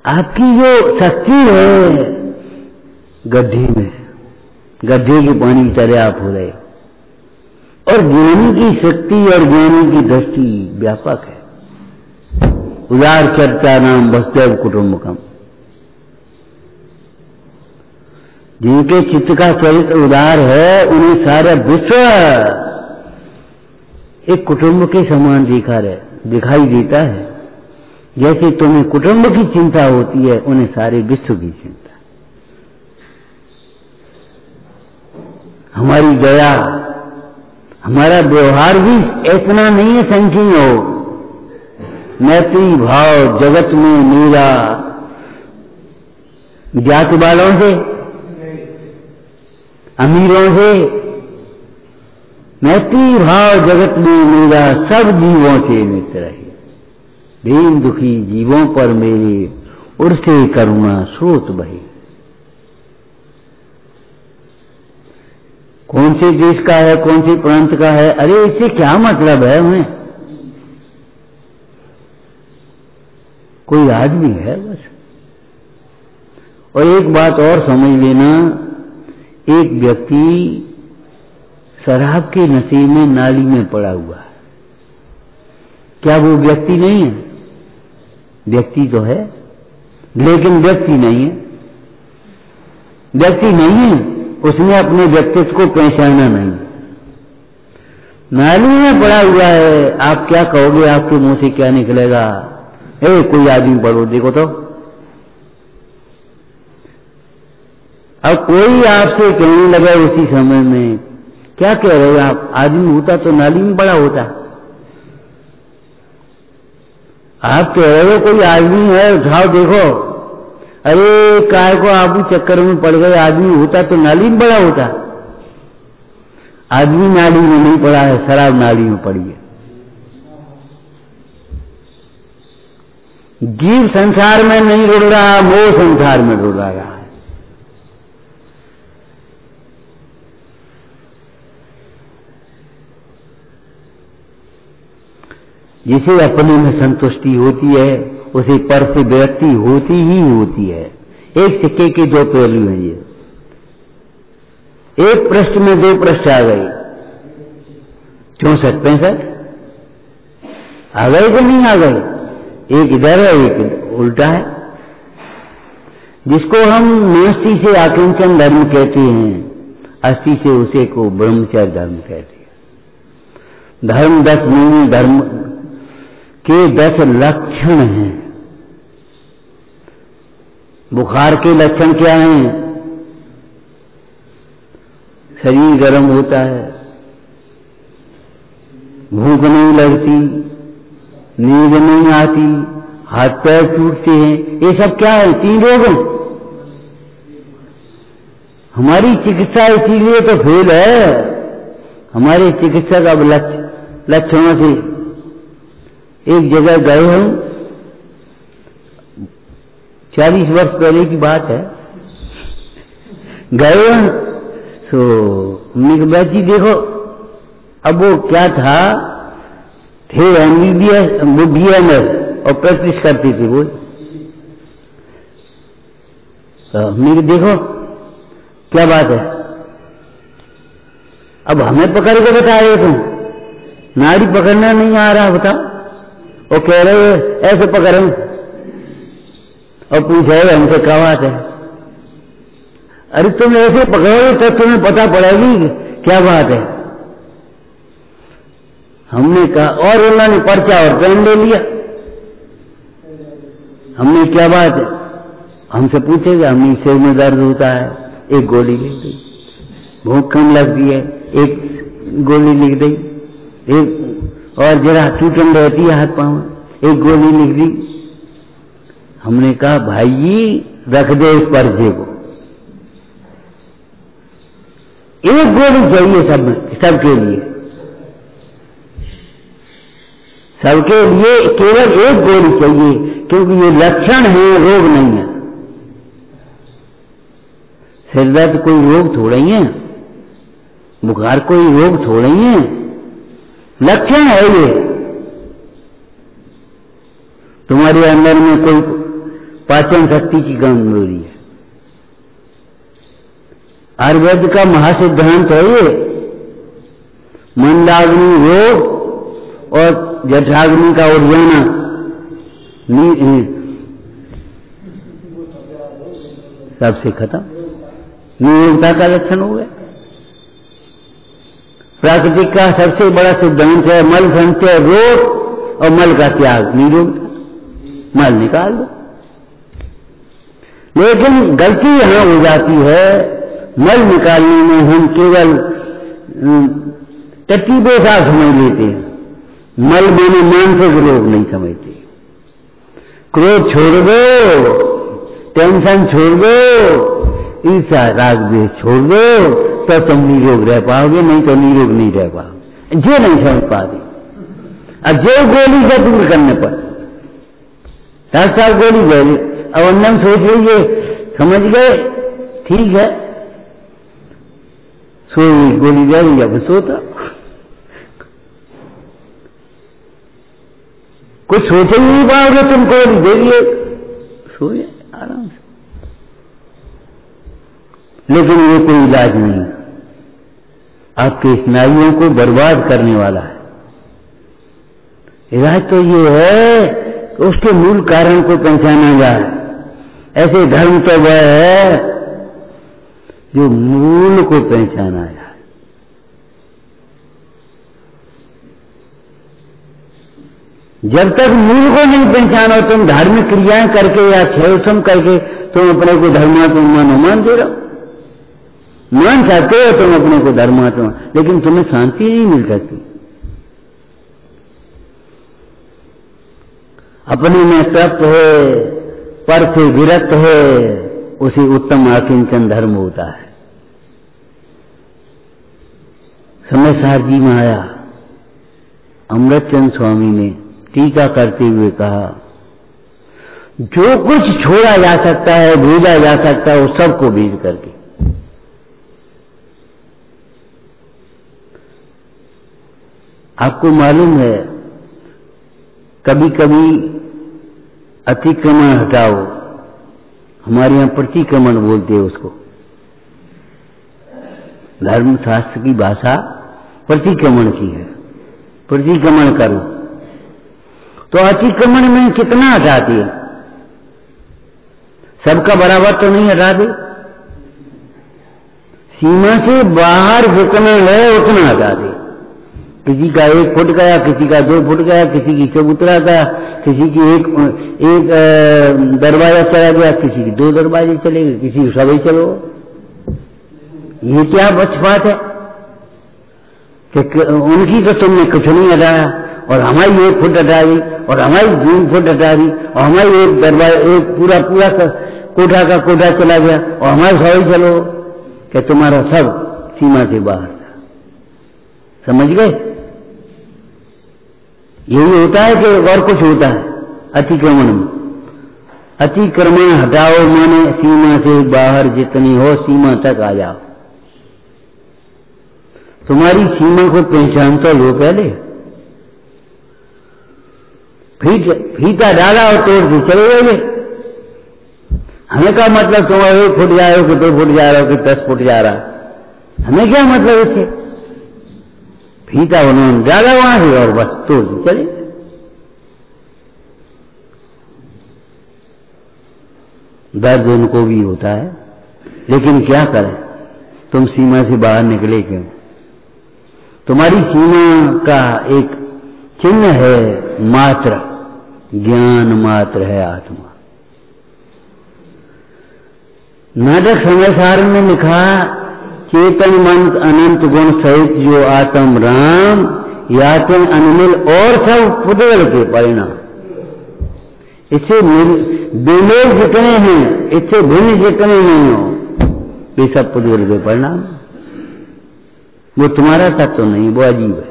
आपकी जो शक्ति है, गड्ढे में, गड्ढे के पानी की तरह आप हो रहे। और ज्ञानी की शक्ति और ज्ञानी की दृष्टि व्यापक है। उदार चर्चा नाम वसुदेव कुटुंबकम। जिनके चित्त का चरित्र उदार है, उन्हें सारा विश्व एक कुटुंब के समान दिखाई देता है। जैसे तुम्हें कुटुंब की चिंता होती है, उन्हें सारे विश्व की चिंता। हमारी दया, हमारा व्यवहार भी इतना नहीं है संकीर्ण हो। मैत्री भाव जगत में मेरा, जात वालों से, अमीरों से, मैत्री भाव जगत में मेरा, सब जीवों से मित्र है। दीन दुखी जीवों पर मेरे उर्से करुणा स्रोत बहे। कौन से देश का है, कौन से प्रांत का है, अरे इससे क्या मतलब है हमें? कोई आदमी है बस। और एक बात और समझ लेना, एक व्यक्ति शराब के नशे में नाली में पड़ा हुआ है, क्या वो व्यक्ति नहीं है? व्यक्ति तो है, लेकिन व्यक्ति नहीं है। व्यक्ति नहीं है, उसने अपने व्यक्तित्व को पहचाना नहीं। नाली में पड़ा हुआ है, आप क्या कहोगे? आपके मुंह से क्या निकलेगा? कोई आदमी पढ़ो, देखो तो। अब कोई आपसे कहने लगा उसी समय में, क्या कह रहे हो आप? आदमी होता तो नाली में पड़ा होता। आप कह रहे हो कोई आदमी है, उठाओ देखो। अरे काय को आप चक्कर में पड़ गए, आदमी होता तो नाली में पड़ा होता। आदमी नाली में नहीं पड़ा है, शराब नाली में पड़ी है। जीव संसार में नहीं रुल रहा, मोह संसार में रुल रहा है। जिसे अपने में संतुष्टि होती है, उसे पर से विरक्ति होती ही होती है। एक सिक्के के दो पहलू हैं ये। एक पृष्ठ में दो पृष्ठ आ गए, 64-65 आ गए कि नहीं आ गए? एक इधर है, एक उल्टा है। जिसको हम नास्ति से आकिंचन धर्म कहते हैं, अस्थि से उसे को ब्रह्मचर्य धर्म कहते हैं। धर्म 10 नहीं, धर्म के 10 लक्षण हैं। बुखार के लक्षण क्या हैं? शरीर गर्म होता है, भूख नहीं लगती, नींद नहीं आती, हाथ पैर टूटते हैं। ये सब क्या है? 3 रोग हैं। हमारी चिकित्सा इसीलिए तो फेल है। हमारे चिकित्सक अब लक्षणों से, एक जगह गए हम, 40 वर्ष पहले की बात है, गए हम तो हमने जी देखो, अब वो क्या था, थे MBBS, वो BMS और प्रैक्टिस करती थी वो। तो हमने देखो क्या बात है। अब हमें पकड़ के बता रहे तुम, नाड़ी पकड़ना नहीं आ रहा, बताओ। वो कह रहे ऐसे पकड़ो, और पूछ रहे हमसे क्या बात है। अरे तुम ऐसे पकड़ोगे तो तुम्हें पता पड़ेगी क्या बात है। हमने कहा, और उन्होंने पर्चा और पेन ले लिया। हमने क्या बात है, हमसे पूछेगा, हमने सिर में दर्द होता है, एक गोली लिख दी। भूख कम लगती है, एक गोली लिख दी। एक और जरा टूटन रहती है हाथ पांव, एक गोली लिख दी। हमने कहा भाई जी रख दे इस पर्चे को, एक गोली चाहिए सबके लिए, सबके लिए केवल एक गोली चाहिए, क्योंकि ये लक्षण है, रोग नहीं है। सिर दर्द कोई रोग थोड़ा ही है, बुखार कोई रोग थोड़ा ही है, लक्षण है ये। तुम्हारे अंदर में कोई पाचन शक्ति की कमजोरी है। आयुर्वेद का महासिद्धांत है ये, मंदाग्नि रोग और जठराग्नि का उठ जाना, सबसे खत्म, निरोगता का लक्षण हो गया। प्राकृतिक का सबसे बड़ा सिद्धांत है मल संचय रोग और मल का त्याग, निरोगता। मल निकाल दो। लेकिन गलती यहां हो जाती है, मल निकालने में हम केवल टट्टी बेसा समझ लेते हैं, मल माने मानसिक रोग नहीं समझते। क्रोध छोड़ दो, टेंशन छोड़ दो, ईर्ष्या राग द्वेष छोड़ दो, तो तुम निरोग रह पाओगे, नहीं तो निरोग नहीं रह पाओगे। जो नहीं समझ पाते, अब जो गोली से दूर करने पर 10 साल गोली गई, अब अंदर सोच लीजिए, समझ गए, ठीक है, सो गोली गई या फिर सोता, कुछ सोच ही नहीं पाओगे, तुम गोली दे दिए, सोए आराम से। लेकिन ये कोई इलाज नहीं, आपके स्नायुओं को बर्बाद करने वाला है। इलाज तो ये है कि उसके मूल कारण को पहचाना जाए। ऐसे धर्म तो वह है जो मूल को पहचाना जाए। जब तक मूल को नहीं पहचानो, तुम धार्मिक क्रियाएं करके या क्षयसम करके तुम अपने को धर्मात्मा मान दे रहो, मान सकते हो तुम अपने को धर्मात्मा, लेकिन तुम्हें शांति नहीं मिल सकती। अपने में तृप्त है, पर से विरक्त है, उसे उत्तम आकिंचन धर्म होता है। समय सार जी में आया, अमृतचंद स्वामी ने टीका करते हुए कहा, जो कुछ छोड़ा जा सकता है, भेजा जा सकता है, वो सबको भेज करके। आपको मालूम है, कभी कभी अतिक्रमण हटाओ, हमारे यहां प्रतिक्रमण बोलते हैं उसको, धर्मशास्त्र की भाषा प्रतिक्रमण की है, प्रतिक्रमण करो। तो अतिक्रमण में कितना हटाती है? सबका बराबर तो नहीं हटा दे, सीमा से बाहर जितना है उतना हटा दे। किसी का 1 फुट गया, किसी का 2 फुट गया, किसी की चबूतरा गया, किसी की एक दरवाजा चला गया, किसी की 2 दरवाजे चले गए, किसी को सभी चलो। ये क्या पक्षपात है कि उनकी तो तुमने कुछ नहीं हटाया और हमारी 1 फुट हटा दी और हमारी 2 फुट हटा दी और हमारी एक दरवाजा, एक पूरा कोठा का कोठा चला गया और हमारे सभी चलो, कि तुम्हारा सब सीमा से बाहर था। समझ गए? यही होता है कि और कुछ होता है अतिक्रमण में। अतिक्रमण हटाओ माने सीमा से बाहर जितनी हो सीमा तक आ जाओ। तुम्हारी सीमा को पहचान तो लो पहले, फीता डाला और तोड़ के चले गए। हमें क्या मतलब तुम 1 फुट जा रहे हो कि 2 फुट जा रहे हो कि 10 फुट जा रहा, हमें क्या मतलब इससे? फीता उन्होंने डाला वहां से और बस तोड़ के चले। दर्द उनको भी होता है, लेकिन क्या करें, तुम सीमा से बाहर निकले क्यों? तुम्हारी सीमा का एक चिन्ह है मात्र, ज्ञान मात्र है आत्मा। नाटक समय सार में लिखा, चेतन मंत अनंत गुण सहित जो आत्म राम, याते अनमिल और सब पुद्गल के परिणाम। इससे बेमेल जितने हैं, इससे भिन्न जितने नहीं हो, ये सब पुद्गल के परिणाम। वो तुम्हारा तत्व नहीं, वो अजीब है।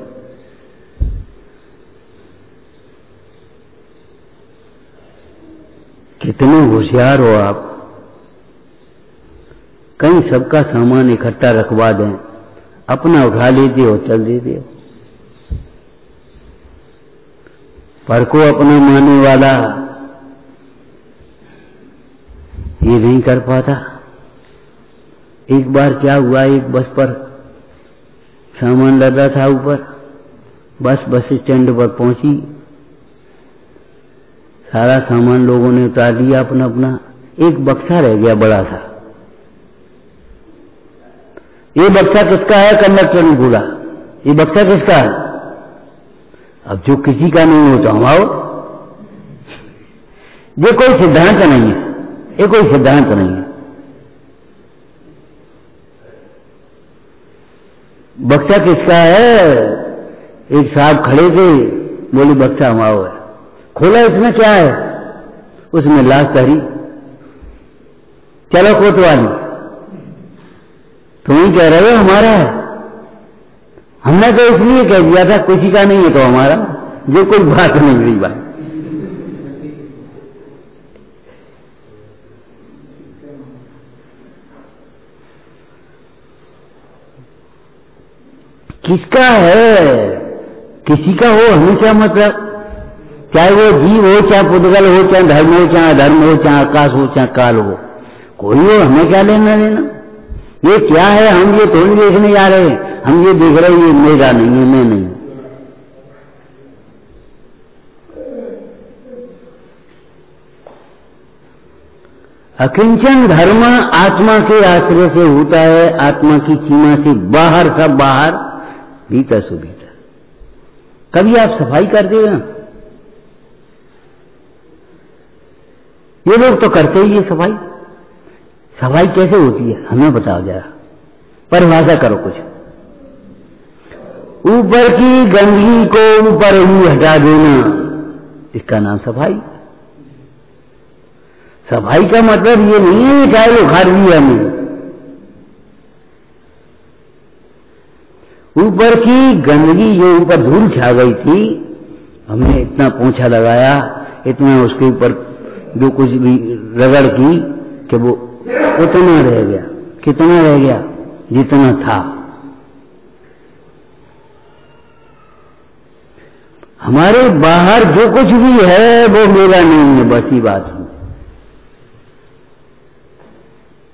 कितने होशियार हो आप, कहीं सबका सामान इकट्ठा रखवा दें, अपना उठा लेते हो, चल देते हो। पर को अपना मानने वाला ये नहीं कर पाता। एक बार क्या हुआ, एक बस पर सामान लदा था ऊपर, बस स्टैंड पर पहुंची, सारा सामान लोगों ने उतार लिया अपना अपना, एक बक्सा रह गया बड़ा सा। ये बक्सा किसका है? कंडक्टर ने बोला, ये बक्सा किसका है? अब जो किसी का नहीं हो तो हम आओ। ये कोई सिद्धांत नहीं है, ये कोई सिद्धांत नहीं है। बक्सा किसका है? एक साहब खड़े थे, बोले बक्सा हमारा है। खोला, इसमें क्या है? उसमें लाश धरी। चलो कोतवाली, तुम ही कह रहे हो हमारा है। हमने तो इसलिए कह दिया था किसी का नहीं है तो हमारा, जो कोई बात नहीं रही बात। किसका है? किसी का हो हमेशा, मतलब चाहे वो जीव हो, चाहे पुद्गल हो, चाहे धर्म हो, चाहे अधर्म हो, चाहे आकाश हो, चाहे काल हो, कोई हो, हमें क्या लेना देना? ये क्या है? हम ये थोड़ी देखने जा रहे हैं, हम ये देख रहे हैं ये मेरा नहीं है, मैं नहीं। अकिंचन धर्म आत्मा के आश्रय से होता है, आत्मा की सीमा से बाहर, सब बाहर, भीतर से भीतर। कभी आप सफाई करते हो ना, ये लोग तो करते ही ये सफाई। सफाई कैसे होती है हमें बताओ जरा, परिभाषा करो कुछ। ऊपर की गंदगी को ऊपर ही हटा देना, इसका नाम सफाई। सफाई का मतलब ये नहीं है टाइल उखाड़ दी हमें। ऊपर की गंदगी, जो ऊपर धूल छा गई थी, हमने इतना पोंछा लगाया, इतना उसके ऊपर जो कुछ भी रगड़ की कि वो उतना रह गया। कितना रह गया? जितना था। हमारे बाहर जो कुछ भी है वो मेरा नहीं है, बस ही बात है।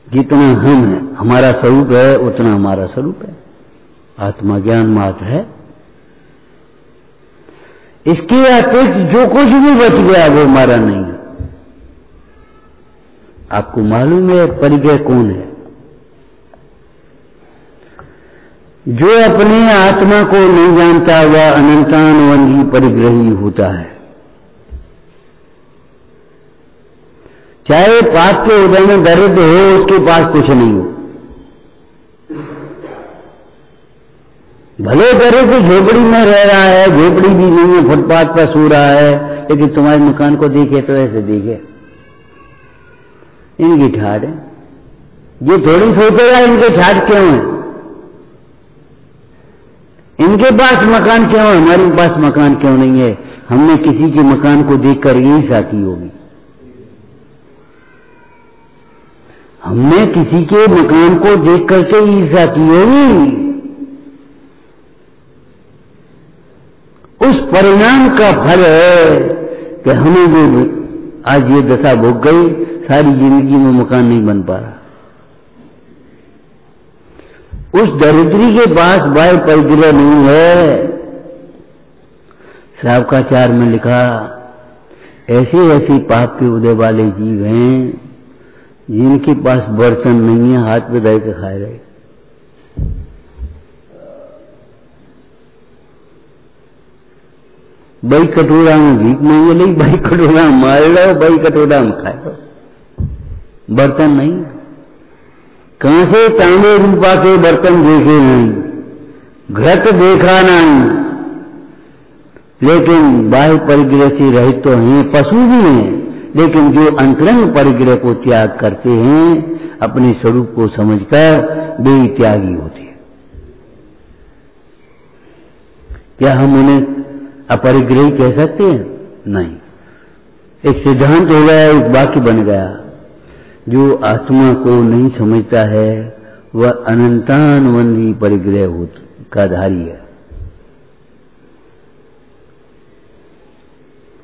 जितना हम है, हमारा स्वरूप है, उतना हमारा स्वरूप है। आत्मा ज्ञान मात्र है। इसके अतिरिक्त जो कुछ भी बच गया वो हमारा नहीं है। आपको मालूम है परिग्रह कौन है? जो अपने आत्मा को नहीं जानता वह अनंतानवंगी परिग्रही होता है। चाहे पाप के उदय में दरिद्र हो, उसके पास कुछ नहीं हो। भले दरिद्र झोपड़ी में रह रहा है, झोपड़ी भी नहीं है, फुटपाथ पर सो रहा है, लेकिन तुम्हारे मकान को देखे तो ऐसे देखे, इनकी ठाट है। ये थोड़ी सोचेगा इनके ठाट क्यों है, इनके पास मकान क्यों है, हमारे पास मकान क्यों नहीं है। हमने किसी के मकान को देखकर यही साथी होगी। हमने किसी के मकान को देख करके ईर्ष्या की होगी। उस परिणाम का फल है कि हमें जो आज ये दशा भोग गई, सारी जिंदगी में मकान नहीं बन पा रहा। उस दरिद्री के पास बाह्य परिग्रह नहीं है। श्रावकाचार में लिखा, ऐसे ऐसे पाप के उदय वाले जीव हैं जिनके पास बर्तन नहीं है, हाथ पे धर के खाए रहे। भाई कटोरा में भीख मांगे नहीं, भाई कटोरा मार लो, भाई कटोरा में खाए लो, बर्तन नहीं। कहां से तांबे रूपा के बर्तन देखे नहीं, घृत देखा नहीं, लेकिन बाह्य परिग्रह से रहित तो हैं, पशु भी हैं, लेकिन जो अंतरंग परिग्रह को त्याग करते हैं, अपने स्वरूप को समझकर वे त्यागी होते हैं। क्या हम उन्हें अपरिग्रही कह सकते हैं? नहीं। एक सिद्धांत हो गया, एक वाक्य बन गया, जो आत्मा को नहीं समझता है वह अनंतानवंदी परिग्रह का धारी है।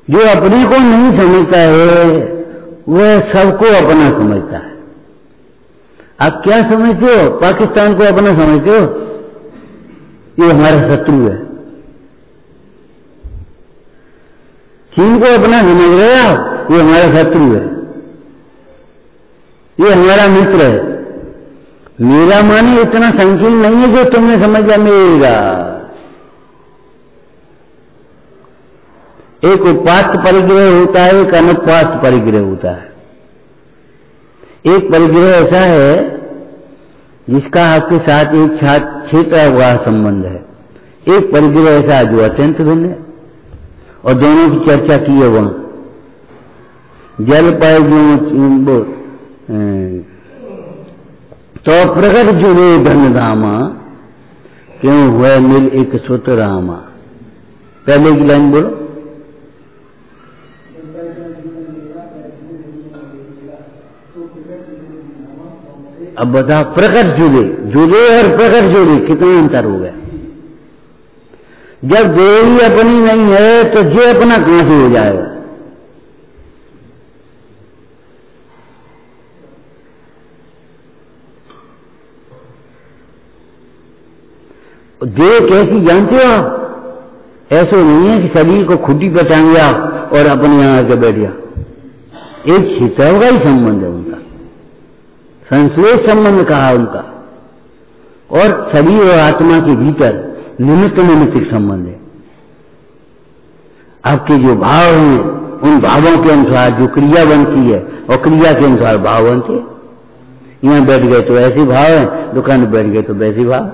जो अपने को नहीं समझता है वह सबको अपना समझता है। आप क्या समझते हो? पाकिस्तान को अपना समझते हो? ये हमारा शत्रु है। चीन को अपना समझ रहे आप? ये हमारा शत्रु है, ये हमारा मित्र है। मेरा माने इतना संकीर्ण नहीं है जो तुमने समझा मेरा। एक उपास्त परिग्रह होता है, एक अनुपास्त परिग्रह होता है। एक परिग्रह ऐसा है जिसका आपके साथ एक क्षेत्र हुआ संबंध है, एक परिग्रह ऐसा जो अत्यंत भिन्न है, और दोनों की चर्चा की है वहां। जल पर जो तो प्रकट जुड़े धन धामा, क्यों हुए मिल एक सुत रामा। पहले की लाइन बोलो। अब बताओ, प्रकट जुड़े, जुड़े और प्रकट जुड़े कितना अंतर हो गया। जब देह ही अपनी नहीं है तो जे अपना कहां से हो जाएगा। देह कैसी जानते हो आप? ऐसे नहीं है कि शरीर को खुटी पर टांग गया और अपने यहां आके बैठ गया। एक छितर का ही संबंध है उनका, संश्लेष संबंध कहा उनका, और शरीर और आत्मा के भीतर निमित्त निमित्तिक संबंध है। आपके जो भाव हैं उन भावों के अनुसार जो क्रिया बनती है और क्रिया के अनुसार भाव बनते हैं। यहां बैठ गए तो ऐसे भाव है, दुकान में बैठ गए तो वैसे भाव।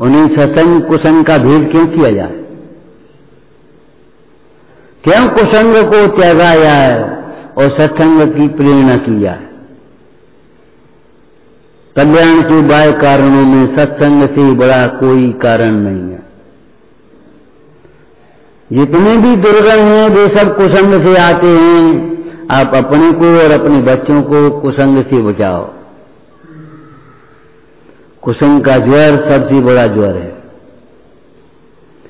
उन्हें सत्संग कुसंग का भेद क्यों किया जाए? क्यों कुसंग को त्यागा जाए और सत्संग की प्रेरणा की जाए? कल्याण के बाह्य कारणों में सत्संग से बड़ा कोई कारण नहीं है। जितने भी दुर्गण हैं वे सब कुसंग से आते हैं। आप अपने को और अपने बच्चों को कुसंग से बचाओ। कुसंग का ज्वर सबसे बड़ा ज्वर है।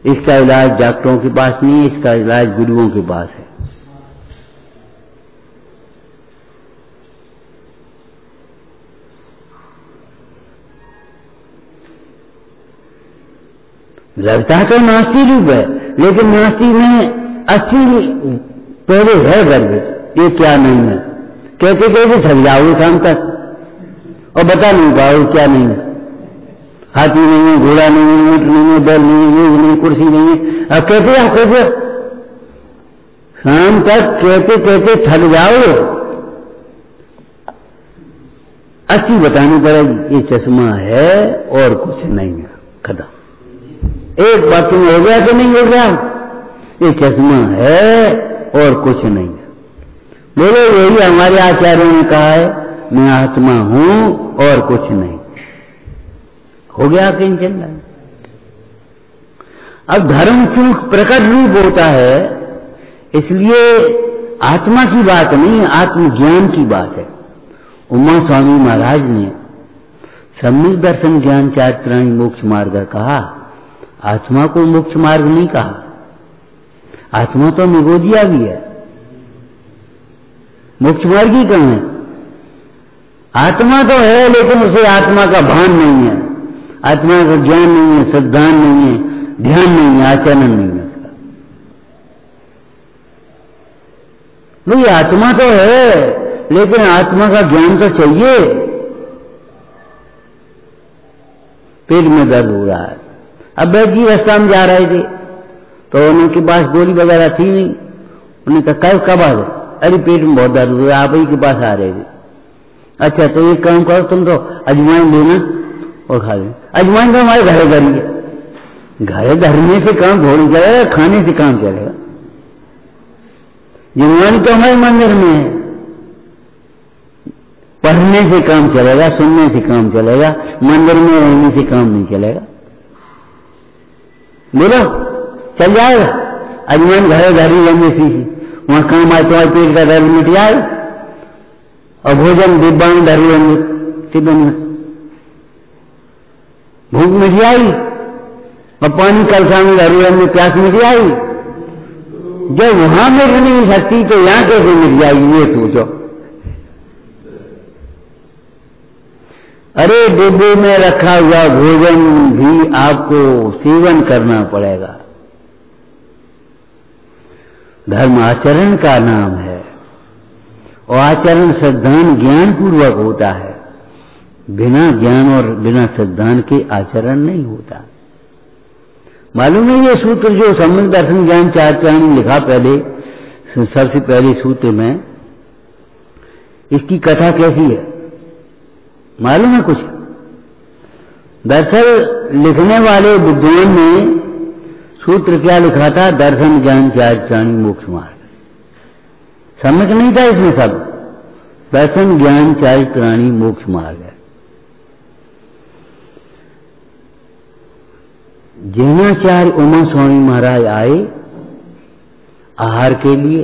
इसका इलाज डॉक्टरों के पास नहीं है, इसका इलाज गुरुओं के पास है। लगता तो नास्ती रूप है, लेकिन नास्ती में असली पहले है गर्भ, ये क्या नहीं है। कहते कहते थक जाओगे शाम तक और बता नहीं पाओ क्या नहीं है। हाथी नहीं है, घोड़ा नहीं है, ऊंट नहीं है, बैल नहीं है, मेज नहीं, कुर्सी नहीं है। अब कहते आप कहते शाम तक कहते कहते थक जाओ, अच्छी बतानी पड़ेगी ये चश्मा है और कुछ नहीं है, खत्म। एक बात में हो गया तो नहीं हो गया, ये चश्मा है और कुछ नहीं है। बोलो यही हमारे आचार्यों ने कहा है, मैं आत्मा हूं और कुछ नहीं। हो गया किंचन। अब धर्म क्यों प्रकट रूप होता है, इसलिए आत्मा की बात नहीं, आत्मज्ञान की बात है। उमा स्वामी महाराज ने सम्यक दर्शन ज्ञान चारित्राणी मोक्ष मार्ग कहा, आत्मा को मोक्ष मार्ग नहीं कहा। आत्मा तो निगोदिया भी है, मोक्ष मार्ग ही कहां है? आत्मा तो है लेकिन उसे आत्मा का भान नहीं है, आत्मा का ज्ञान नहीं है, श्रद्धान नहीं है, ध्यान नहीं है, आचरण नहीं है उसका। भाई आत्मा तो है लेकिन आत्मा का ज्ञान तो चाहिए। पेट में दर्द हो रहा है, अब बैठ जी रास्ता में जा रहे थे तो उनके पास गोली वगैरह थी नहीं। उन्होंने कहा कब आ गए? अरे पेट में बहुत दर्द हो रहा है, आप ही के पास आ रहे थे। अच्छा तो एक काम करो, तुम तो अजवाइन लेना और खा लेना। अजवाइन तो हमारे घरे घर ही है, घरे धरने से काम थोड़ी चलेगा, खाने से काम चलेगा। अजवाइन तो हमारे मंदिर में है, पढ़ने से काम चलेगा, सुनने से काम चलेगा, मंदिर में रहने से काम नहीं चलेगा। बोलो चल जाएगा? अजवाइन घरे घर ही रहने से वहां काम आए तो पेट का दर्द मिट जाए और भोजन डिब्बा में धर लेंगे, टिफिन में भूख मिट जाएगी और पानी कलसा में धर लेंगे, प्यास मिट जाएगी। जब वहां मिट नहीं सकती तो यहां कैसे मिट जाएगी ये सोचो। अरे डिब्बे में रखा हुआ भोजन भी आपको सेवन करना पड़ेगा। धर्म आचरण का नाम है और आचरण श्रद्धान ज्ञान पूर्वक होता है। बिना ज्ञान और बिना श्रद्धान के आचरण नहीं होता। मालूम है ये सूत्र जो सम्यक दर्शन ज्ञान चारित्राणी लिखा पहले, सबसे पहले सूत्र में, इसकी कथा कैसी है मालूम है कुछ? दरअसल लिखने वाले विद्वान ने सूत्र क्या लिखा था? दर्शन ज्ञान चार प्राणी मोक्ष मार्ग। सम्यक नहीं था इसमें सब। दर्शन ज्ञान चार प्राणी मोक्ष मार्ग है। जैनाचार्य उमा स्वामी महाराज आए आहार के लिए,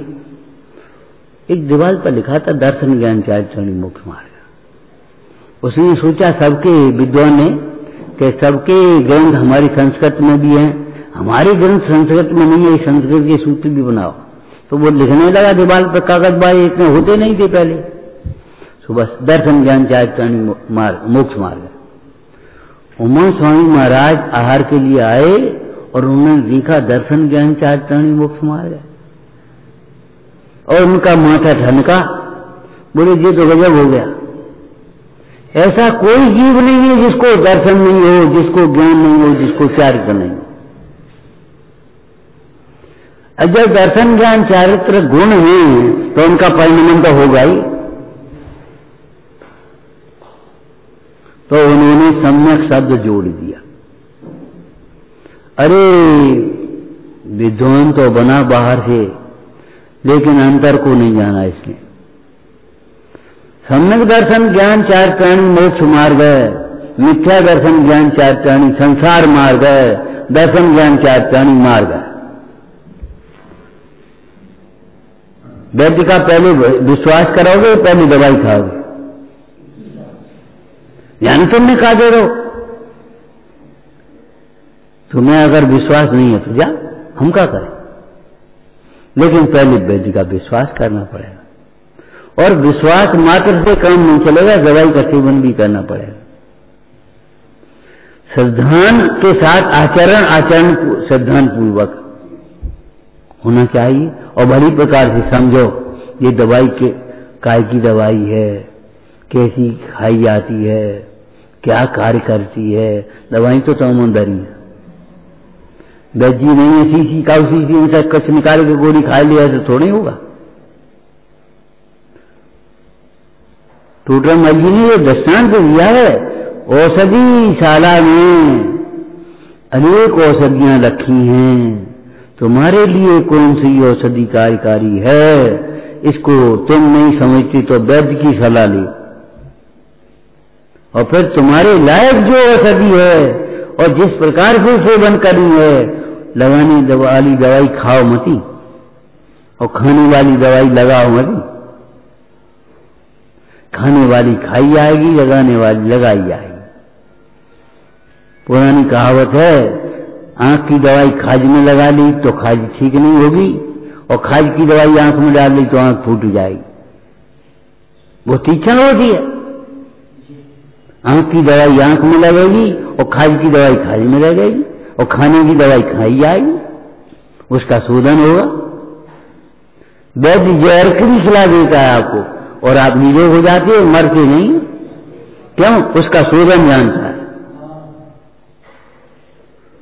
एक दीवार पर लिखा था दर्शन ज्ञान चार प्राणी मोक्ष मार्ग। उसने सोचा सबके विद्वान ने कि सबके ग्रंथ हमारी संस्कृत में भी हैं, हमारे ग्रंथ संस्कृत में नहीं है, संस्कृत के सूत्र भी बनाओ। तो वो लिखने लगा दीवार पर, कागज बाई इतने होते नहीं थे पहले। तो बस दर्शन ज्ञान चार प्राणी मोक्ष मार्ग। उमा स्वामी महाराज आहार के लिए आए और उन्होंने लिखा दर्शन ज्ञान चार प्राणी मोक्ष मार्ग है। और उनका माथा ठनका, बोले ये तो गजब हो गया। ऐसा कोई जीव नहीं है जिसको दर्शन नहीं हो, जिसको ज्ञान नहीं हो, जिसको चारित्र नहीं हो। जब दर्शन ज्ञान चारित्र गुण है तो उनका परिणाम तो होगा ही। तो उन्होंने सम्यक शब्द जोड़ दिया। अरे विद्वान तो बना बाहर से, लेकिन अंतर को नहीं जाना इसने। सम्यक दर्शन ज्ञान चार प्राणी मोक्ष मार्ग है, मिथ्या दर्शन ज्ञान चार प्राणी संसार मार्ग है, दर्शन ज्ञान चार प्राणी मार्ग है। वैद्य का पहले विश्वास कराओगे, पहले दवाई खाओगे? यानी तुमने कहा दे रहो। तुम्हें अगर विश्वास नहीं है तो जा, हम क्या करें? लेकिन पहले वैद्य का विश्वास करना पड़ेगा, और विश्वास मात्र से काम नहीं चलेगा, दवाई का सेवन भी करना पड़ेगा। श्रद्धान के साथ आचरण श्रद्धान पूर्वक होना चाहिए। और भली प्रकार से समझो ये दवाई के काय की दवाई है, कैसी खाई जाती है, क्या कार्य करती है। दवाई तो समंदरी है, वैद्य नहीं है शीशी का शीशी में से कच्छ निकाल के गोली खा लिया तो थोड़ी होगा। टोटल मर्जी ने ये दृष्टांत दिया है। औषधि शाला में अनेक औषधियां रखी हैं, तुम्हारे लिए कौन सी औषधि कार्यकारी है, इसको तुम नहीं समझती तो वैद्य की सलाह ली। और फिर तुम्हारे लायक जो औषधि है और जिस प्रकार से सेवन करनी है, लगाने वाली दवाई खाओ मती और खाने वाली दवाई लगाओ मती। खाने वाली खाई जाएगी, लगाने वाली लगाई जाएगी। पुरानी कहावत है, आंख की दवाई खाज में लगा ली तो खाज ठीक नहीं होगी, और खाज की दवाई आंख में डाल ली तो आंख फूट जाएगी। वो तीक्ष्ण होती है। आंख की दवाई आंख में लगेगी और खाज की दवाई खाज में लगेगी, और खाने की दवाई खाई जाएगी, उसका शोधन होगा। वैद्य जहर की भी खिला देता है आपको और आप निरोग हो जाते हो, मरते नहीं। क्यों? उसका शोधन जानता है,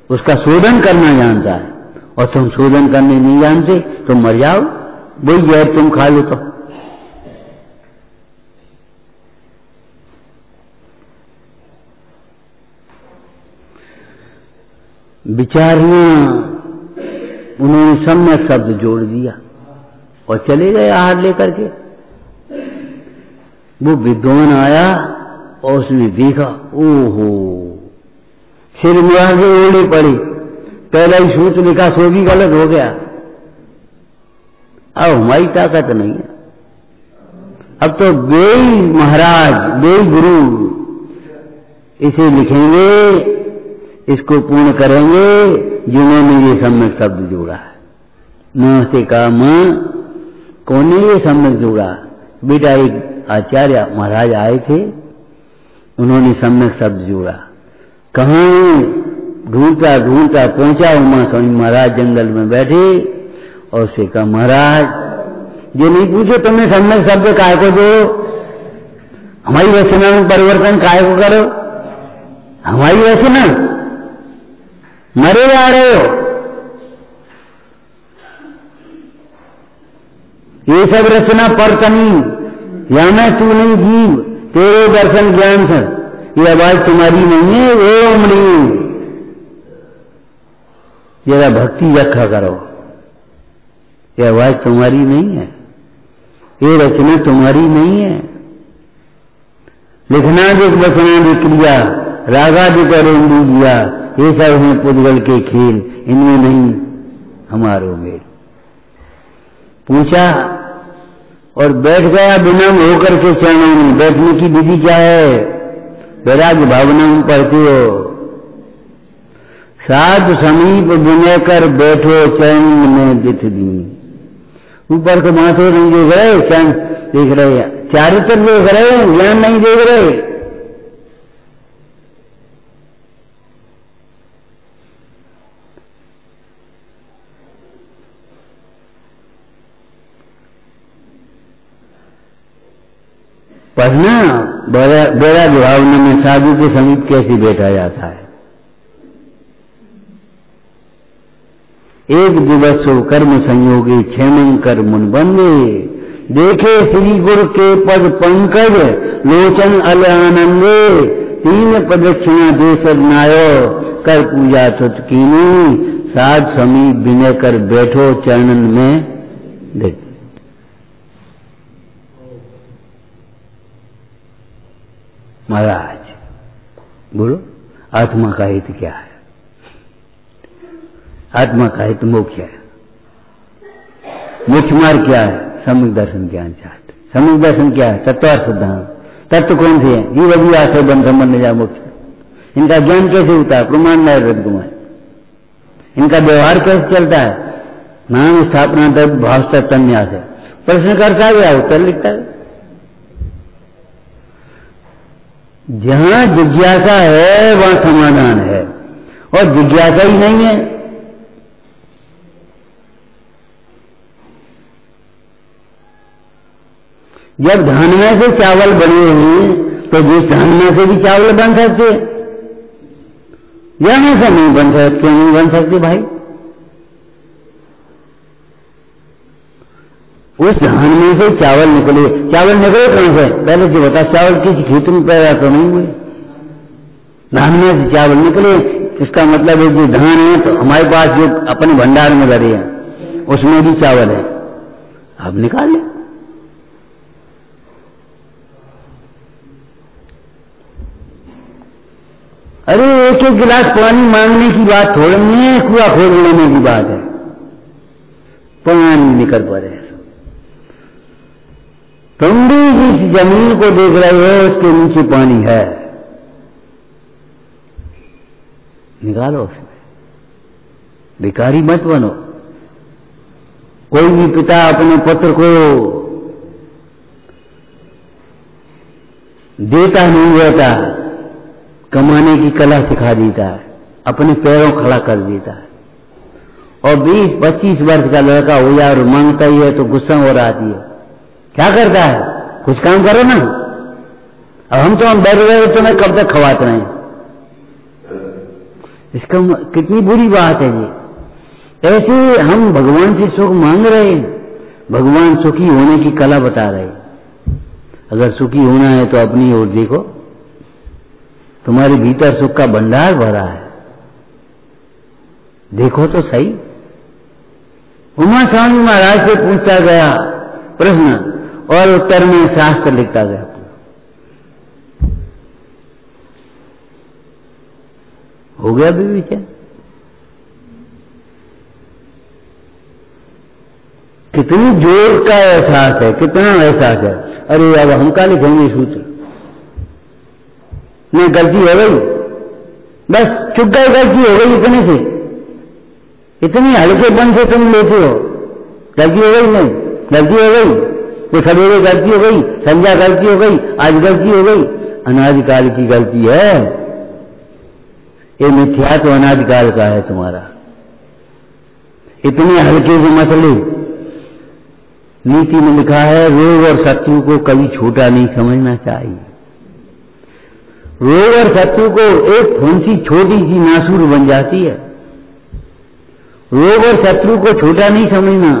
उसका शोधन करना जानता है। और तुम शोधन करने नहीं जानते तो मर जाओ, वही जहर तुम खा लो। तो विचारियां उन्होंने सम्यक शब्द जोड़ दिया और चले गए आहार लेकर के। वो विद्वान आया और उसने देखा, ओहो, सिर मुड़ा के ओढ़े पड़ी, पहला ही सूत्र लिखा सो भी गलत हो गया। अब हमारी ताकत नहीं है। अब तो वे महाराज, वे गुरु इसे लिखेंगे, इसको पूर्ण करेंगे जिन्होंने ये सम्यक शब्द जोड़ा है। न से का मां कौन ने ये सम्यक जोड़ा? बेटा एक आचार्य महाराज आए थे, उन्होंने सम्यक शब्द जोड़ा। कहाँ ढूंढता ढूंढता पहुंचा उमा स्वामी महाराज जंगल में बैठे और उसे कहा, महाराज ये नहीं पूछो तुमने सम्यक शब्द काय को दो, हमारी रचना में परिवर्तन काय को करो? हमारी रचना मरे जा रहे हो। ये सब रचना पर तनी, या मैं तू नहीं जीव, तेरे दर्शन ज्ञान से, ये आवाज तुम्हारी नहीं है, ओम ह्रीम। जरा भक्ति रखा करो, ये आवाज तुम्हारी नहीं है, ये रचना तुम्हारी नहीं है। लिखनादिक वचनादिक क्रिया रागादिक अरेंदु जिया, ये सब हैं पुद्गल के खेल, इनमें नहीं हमारो मेल। पूछा और बैठ गया विनम्र होकर के चरणों में। बैठने की विधि क्या है? वैराग्य भावना में पढ़ते हो, साध समीप विनय कर बैठो चरण में दिख दी। ऊपर के माथे नहीं देख रहे, चरण देख रहे, चारित्र देख रहे, ज्ञान नहीं देख रहे। पढ़ना वैराग्य भावना में साधु के समीप कैसे बैठा जाता है। एक दिवस हो कर्म संयोगी क्षेमं कर मुन बंदे, देखे श्री गुरु के पद पंकज लोचन अल आनंदे। तीन प्रदक्षिणा दे सब नायो कर पूजा तुत कीनी, साध समीप विनय कर बैठो चरणन में देख। महाराज बोलो, आत्मा का हित क्या है? आत्मा का हित मोक्ष है। मोक्ष मार्ग क्या है? सम्यक दर्शन ज्ञान चाहते। सम्यक दर्शन क्या है? तत्वार्थ सिद्धांत। तत्व कौन से हैं? जीव अभी आशय बंध संबंध जा मोक्ष। इनका ज्ञान कैसे होता है? प्रमाण नहीं रद कुमार। इनका व्यवहार कैसे चलता है? नाम स्थापना तब भाव तन्यास है। प्रश्न करता गया, उत्तर लिखता है। जहां जिज्ञासा है वहां समाधान है, और जिज्ञासा ही नहीं है। जब धान्य से चावल बने हैं तो जिस धान्य से भी चावल बन सकते, जहां से नहीं बन सकते, क्यों नहीं बन सकते भाई? उस धान में से चावल निकले। चावल निकले कहां से? पहले से बता, चावल किसी खेत में पैदा तो नहीं हुए, धान में से चावल निकले। इसका मतलब है जो धान है तो हमारे पास जो अपने भंडार में धरे हैं उसमें भी चावल है, अब निकाल ले। अरे एक एक गिलास पानी मांगने की बात थोड़ी नहीं है, कुआ खोद लेने की बात है। पानी निकल पड़े। तुम भी जिस जमीन को देख रहे हो उसके नीचे पानी है, निकालो उसमें। भिखारी मत बनो। कोई भी पिता अपने पुत्र को देता नहीं रहता, कमाने की कला सिखा देता है, अपने पैरों खड़ा कर देता है। और 20-25 वर्ष का लड़का हो जाए और मांगता ही है तो गुस्सा हो आती है। क्या करता है? कुछ काम करो ना। अब हम तो बैठ रहे तो मैं कब तक खवाते रहे। इसका कितनी बुरी बात है जी। ऐसे हम भगवान से सुख मांग रहे हैं, भगवान सुखी होने की कला बता रहे। अगर सुखी होना है तो अपनी ओर देखो, तुम्हारे भीतर सुख का भंडार भरा है, देखो तो सही। उमा स्वामी महाराज से पूछा गया प्रश्न और उत्तर में शास्त्र लिखता गया। हो गया भी विचार। कितनी जोर का एहसास है, कितना एहसास है। अरे अब हम क्या लिखेंगे सूत्र, नहीं गलती हो गई, बस चुप गए, गलती हो गई इतने से, इतनी हल्के मन से तुम लेते हो। गलती हो गई, नहीं गलती हो गई, तो सवेरे गलती हो गई, संध्या गलती हो गई, आज गलती हो गई, अनादिकाल की गलती है। ये मिथ्या तो अनादिकाल का है तुम्हारा। इतने हल्के से मसले। नीति में लिखा है रोग और शत्रु को कभी छोटा नहीं समझना चाहिए। रोग और शत्रु को एक फुंसी छोटी सी नासूर बन जाती है। रोग और शत्रु को छोटा नहीं समझना,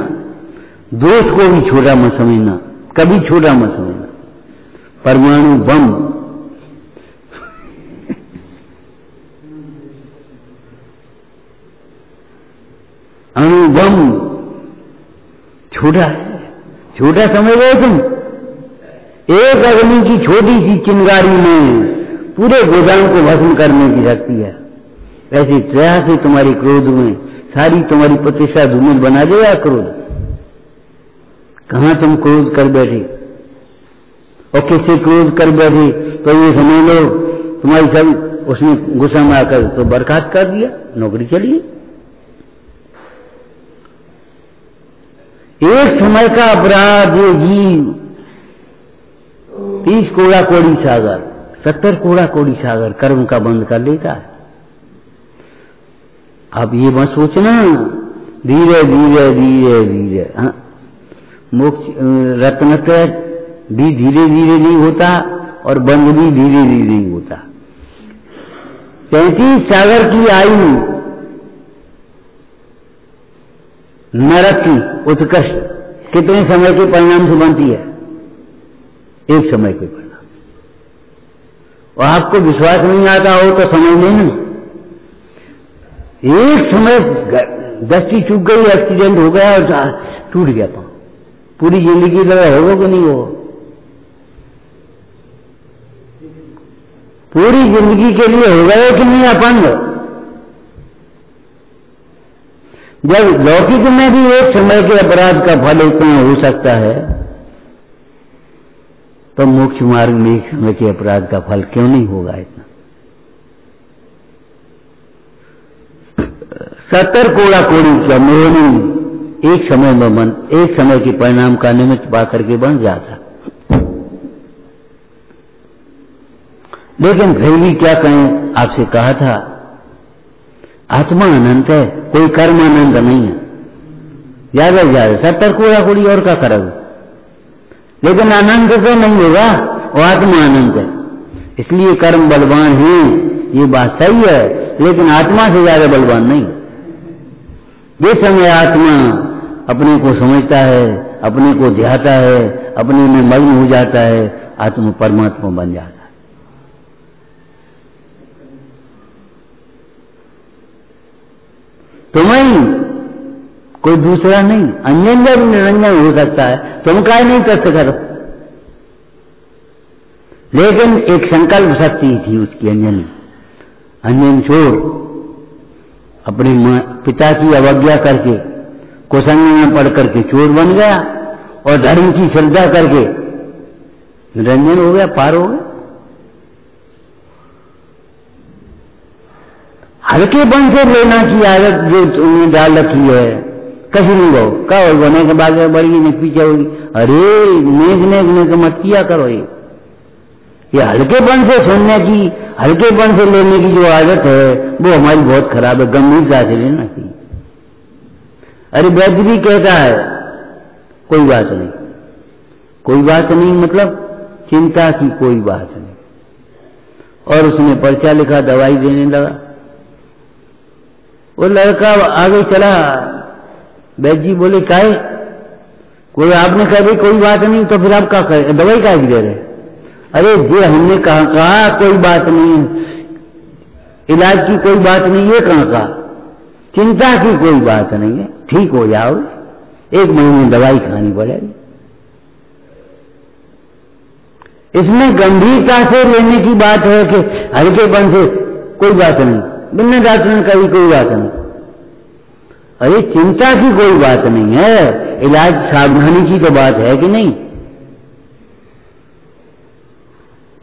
दोष को भी छोटा मत समझना, कभी छोटा मत समझना। परमाणु बम, अणु बम छोटा है, छोटा समझ गए तुम? एक अग्नि की छोटी सी चिंगारी में पूरे गोदाम को भस्म करने की शक्ति है। ऐसी तरह से तुम्हारे क्रोध में सारी तुम्हारी प्रतिष्ठा धूमिल बना देगा क्रोध। कहां तुम क्रोध कर बैठे और किससे क्रोध कर बैठे? तो ये समझ लो तुम्हारी सब उसने गुस्सा में आकर तो बर्खास्त कर दिया, नौकरी चली। एक समय का अपराध ही 30 कोड़ा कोड़ी सागर, 70 कोड़ा कोड़ी सागर कर्म का बंद कर लेता है। अब ये मत सोचना धीरे धीरे धीरे धीरे, हाँ मोक्ष रत्नत्रय भी धीरे धीरे नहीं होता और बंद भी धीरे धीरे नहीं होता। 33 सागर की आयु नरक की उत्कृष्ट कितने समय के परिणाम से बनती है? एक समय के परिणाम। और आपको विश्वास नहीं आता हो तो समझ लेना, एक समय दृष्टि चूक गई, एक्सीडेंट हो गया और टूट गया पांव, पूरी जिंदगी लगा होगा कि नहीं हो? पूरी जिंदगी के लिए हो गया कि नहीं अपंग? जब लौकिक में भी एक समय के अपराध का फल इतना हो सकता है, तो मोक्ष मार्ग में एक समय के अपराध का फल क्यों नहीं होगा इतना? 70 कोड़ा कोड़ी का मोहनी एक समय में बन, एक समय के परिणाम का निमित्त पा करके बन जाता। लेकिन फिर भी क्या कहें, आपसे कहा था आत्मा अनंत है, कोई कर्म अनंत नहीं है। ज्यादा से ज्यादा 70 कोड़ा कोड़ी और क्या करोगे? लेकिन अनंत तो नहीं होगा, वो आत्मा अनंत है, इसलिए कर्म बलवान है, ये बात सही है, लेकिन आत्मा से ज्यादा बलवान नहीं। जिस समय आत्मा अपने को समझता है, अपने को ध्याता है, अपने में मग्न हो जाता है, आत्मा परमात्मा बन जाता है। तुम्हें कोई दूसरा नहीं, अन्य भी निरंजन हो सकता है, तुम काय नहीं तथ्य करो। लेकिन एक संकल्प शक्ति थी उसकी, अंजनी। अंजन छोड़ अपने पिता की अवज्ञा करके कुसंग में पढ़ करके चोर बन गया और धर्म की श्रद्धा करके निरंजन हो गया, पार हो गया। हल्के बन से लेना की आदत जो तुमने डाल रखी है, कहीं नहीं गो का बने के बाद बढ़ी नहीं पीछे होगी। अरे नेक मत किया करो। ये हल्केपन से सुनने की, हल्केपन से लेने की जो आदत है वो हमारी बहुत खराब है, गंभीरता से लेना चाहिए। अरे वैद्य भी कहता है कोई बात नहीं, कोई बात नहीं मतलब चिंता की कोई बात नहीं, और उसने पर्चा लिखा, दवाई देने लगा। वो लड़का आगे चला, वैद्य जी बोले काहे? कोई आपने कहा कोई बात नहीं, तो फिर आप क्या करें, दवाई काहे दे रहे? अरे ये हमने कहा कोई बात नहीं, इलाज की कोई बात नहीं, ये कहाँ कहा? चिंता की कोई बात नहीं है, ठीक हो जाओ, 1 महीने दवाई खानी पड़ेगी। इसमें गंभीरता से लेने की बात है कि हल्केपन से कोई बात नहीं, बिना डॉक्टर ने कही कोई बात नहीं। अरे चिंता की कोई बात नहीं है, इलाज सावधानी की तो बात है कि नहीं?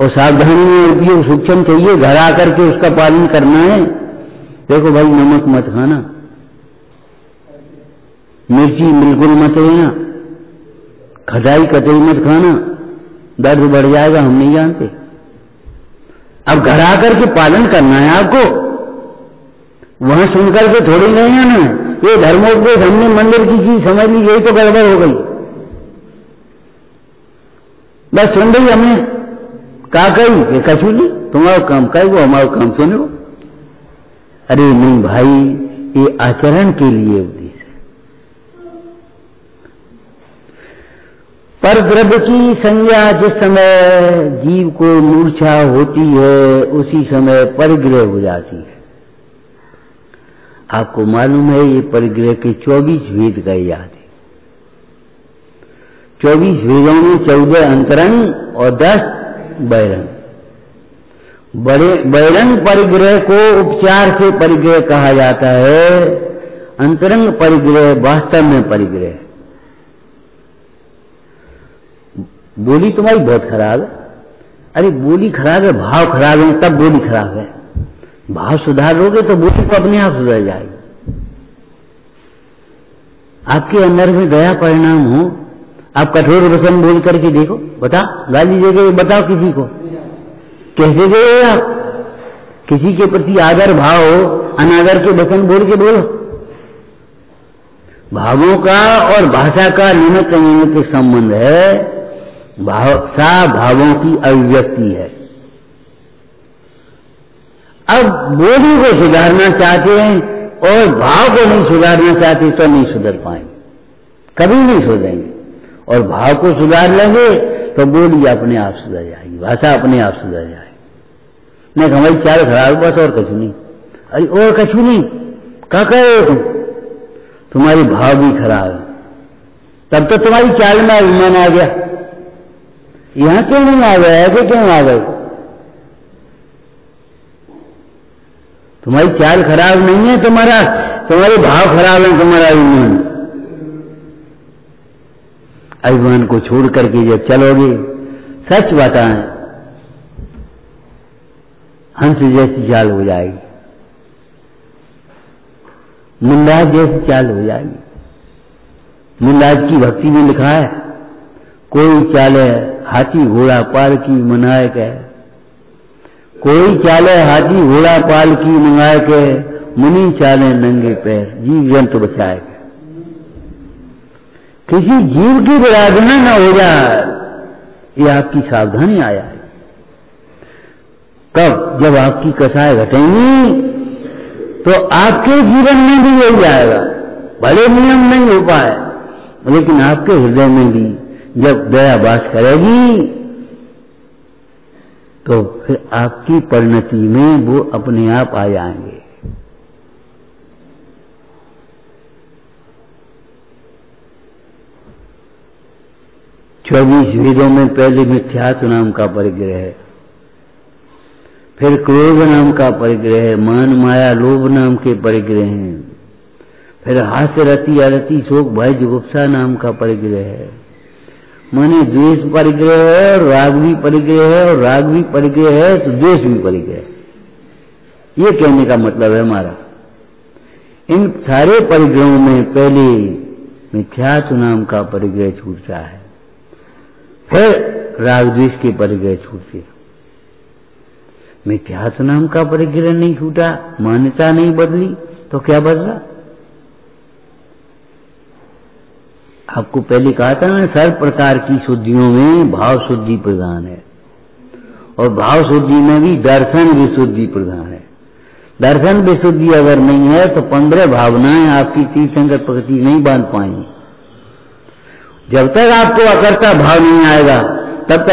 और सावधानी में उपयोग सूक्ष्म चाहिए, घर आकर के उसका पालन करना है। देखो भाई, नमक मत खाना, मिर्ची बिल्कुल मत लेना, खटाई कतई मत खाना, दर्द बढ़ जाएगा, हम नहीं जानते। अब घर आकर के पालन करना है आपको, वहां सुनकर के थोड़ी नहीं आना है। ये धर्मोपदेश हमने मंदिर की चीज समझ ली, यही तो गड़बड़ हो गई। बस सुन रही हमने का कही कछु नहीं, तुम्हारा काम कहे वो हमारा काम सुनो। अरे नहीं भाई, ये आचरण के लिए उपदेश पर द्रव्य की संज्ञा जिस समय जीव को मूर्छा होती है उसी समय परिग्रह हो जाती है। आपको मालूम है ये परिग्रह के 24 भेद कहे जाते हैं। 24 भेदों में 14 अंतरंग और 10 बहिरंग। बहिरंग परिग्रह को उपचार से परिग्रह कहा जाता है। अंतरंग परिग्रह वास्तव में परिग्रह। बोली तुम्हारी बहुत खराब है। अरे बोली खराब है, भाव खराब है, तब बोली खराब है। भाव सुधारोगे तो बोली तो अपने आप सुधर जाएगी। आपके अंदर में दया परिणाम हो, आप कठोर वचन बोल करके देखो, बता गाली देके बताओ किसी को, कैसे दे आप? किसी के प्रति आदर भाव हो, अनादर के वचन बोल के बोलो। भावों का और भाषा का निमित्त निमित्त संबंध है। भाषा भावों की अभिव्यक्ति है। अब बोली को सुधारना चाहते हैं और भाव को नहीं सुधारना चाहते तो नहीं सुधर पाएंगे, कभी नहीं सुधरेंगे। और भाव को सुधार लेंगे तो बोली अपने आप सुधर जाएगी, भाषा अपने आप सुधर जाएगी। नहीं हमारी चाल खराब बस और कछु नहीं। अरे और कछु नहीं क्या कह रहे हो तुम्हारी भाव भी खराब है, तब तो तुम्हारी चाल में अभिमान आ गया। यहां क्यों नहीं आ गया, ऐसे क्यों आ गए? तुम्हारी चाल खराब नहीं है, तुम्हारे भाव खराब है, तुम्हारा अभिमान। अभिमान को छोड़ करके जब चलोगे, सच बताएं, हंस जैसी चाल हो जाएगी, मुंडाज जैसी चाल हो जाएगी। मुंडाज की भक्ति में लिखा है, कोई चाले हाथी घोड़ा पाल की मनाए के, कोई चाले हाथी घोड़ा पाल की मंगाए के, मुनि चाले नंगे पैर जीव जंतु बचाए के। किसी जीव की विराधना न हो जाए, ये आपकी सावधानी आया है। कब? जब आपकी कसाय घटेंगी तो आपके जीवन में भी यही जाएगा। भले नियम नहीं हो पाए, लेकिन आपके हृदय में भी जब दया वास करेगी तो फिर आपकी परिणति में वो अपने आप आ जाएंगे। चौबीस वेदों में पहले मिथ्यात्व नाम का परिग्रह है, फिर क्रोध नाम का परिग्रह है, मान माया लोभ नाम के परिग्रह हैं, फिर हास्य रति अरति शोक भय जुगुप्सा नाम का परिग्रह है। माने द्वेष परिग्रह है और राग भी परिग्रह है, और राग भी परिग्रह है तो द्वेष भी परिग्रह है। ये कहने का मतलब है हमारा। इन सारे परिग्रहों में पहले मिथ्यात्व नाम का परिग्रह छूटता है, फिर राग द्वेष के परिग्रह छूटते हैं। मिथ्यात्व नाम का परिग्रह नहीं छूटा, मान्यता नहीं बदली, तो क्या बदला? आपको पहले कहा था ना, सर्व प्रकार की शुद्धियों में भाव शुद्धि प्रधान है, और भाव शुद्धि में भी दर्शन विशुद्धि प्रधान है। दर्शन विशुद्धि अगर नहीं है तो 15 भावनाएं आपकी तीर्थंकर प्रकृति नहीं बांध पाएंगी। जब तक आपको अकर्ता भाव नहीं आएगा, जब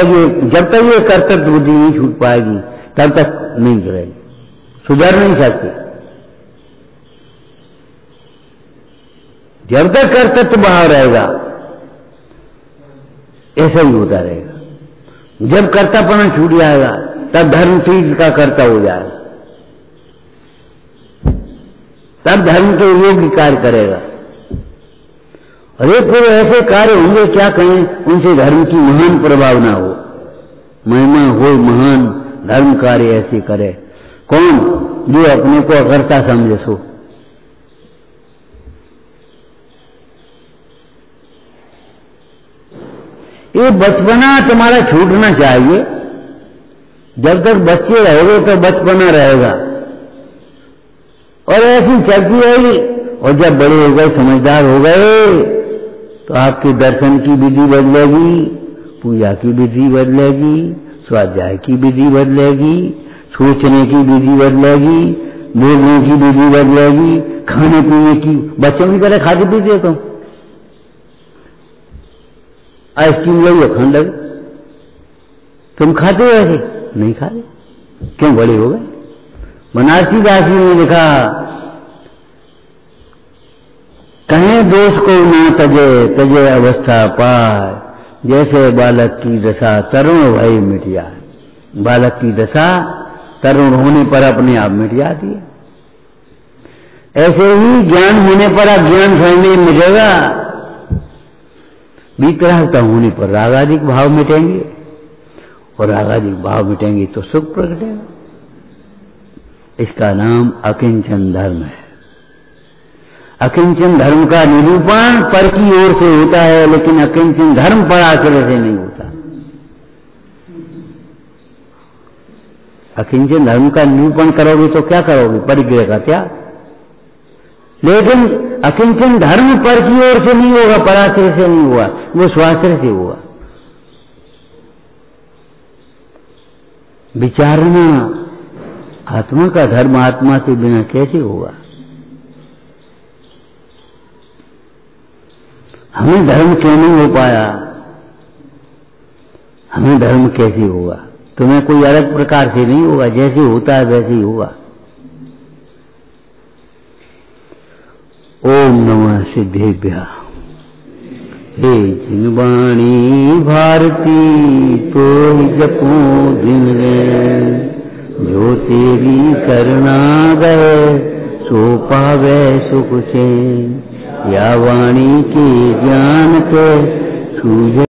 तक ये कर्तव्य बुद्धि नहीं छूट पाएगी, तब तक नहीं करेगी, सुधर नहीं सकती। जब तक कर्तव्य भाव रहेगा ऐसा ही होता रहेगा। जब कर्तापना छूट जाएगा तब धर्म चीज का कर्ता हो जाएगा, तब धर्म के योग्य कार्य करेगा। अरे फिर ऐसे कार्य होंगे क्या कहें, उनसे धर्म की महान प्रभावना हो, महिमा हो, महान धर्म कार्य ऐसे करे। कौन? जो अपने को अकर्ता समझे सो। ये बचपना तुम्हारा छूटना चाहिए। जब तक बच्चे रहोगे तो बचपना रहेगा और ऐसी चलती रहेगी। और जब बड़े हो गए, समझदार हो गए, तो आपके दर्शन की विधि बदलेगी, पूजा की विधि बदलेगी, स्वाध्याय की विधि बदलेगी, सोचने की विधि बदलेगी, बोलने की विधि बदलेगी, खाने पीने की। बच्चों की तरह खाते पीते तो आइसक्रीम लो खाने लगे। तुम खाते हो ऐसे? नहीं खाते। क्यों? बड़े हो गए। बनारसी दास जी ने लिखा, कहें दोष को ना तजे, तजे अवस्था पाए, जैसे बालक की दशा तरुण भय मिट जाए। बालक की दशा तरुण होने पर अपने आप मिट जाती है, ऐसे ही ज्ञान होने पर अज्ञान स्वयं मिटेगा। वितरागता होने पर रागादिक भाव मिटेंगे, और रागादिक भाव मिटेंगे तो सुख प्रगटेगा। इसका नाम अकिंचन धर्म है। अकिंचन धर्म का निरूपण पर की ओर से होता है, लेकिन अकिंचन धर्म पर आश्रय से नहीं होता। अकिंचन धर्म का निरूपण करोगे तो क्या करोगे? परिग्रह का त्याग। लेकिन अकिंचन धर्म पर की ओर से नहीं होगा, पराश्रय से नहीं हुआ, वो स्वाश्रय से हुआ। विचारना आत्मा का धर्म आत्मा से बिना कैसे होगा? हमें धर्म क्यों नहीं हो पाया? हमें धर्म कैसे होगा? तुम्हें कोई अलग प्रकार से नहीं होगा, जैसे होता है वैसे ही होगा। ओम नमः सिद्धेभ्यः। हे जिनवाणी भारती तो जपो दिन जो तेरी करना गए सो पावे सुख चैन। या वाणी के ज्ञान के सूझ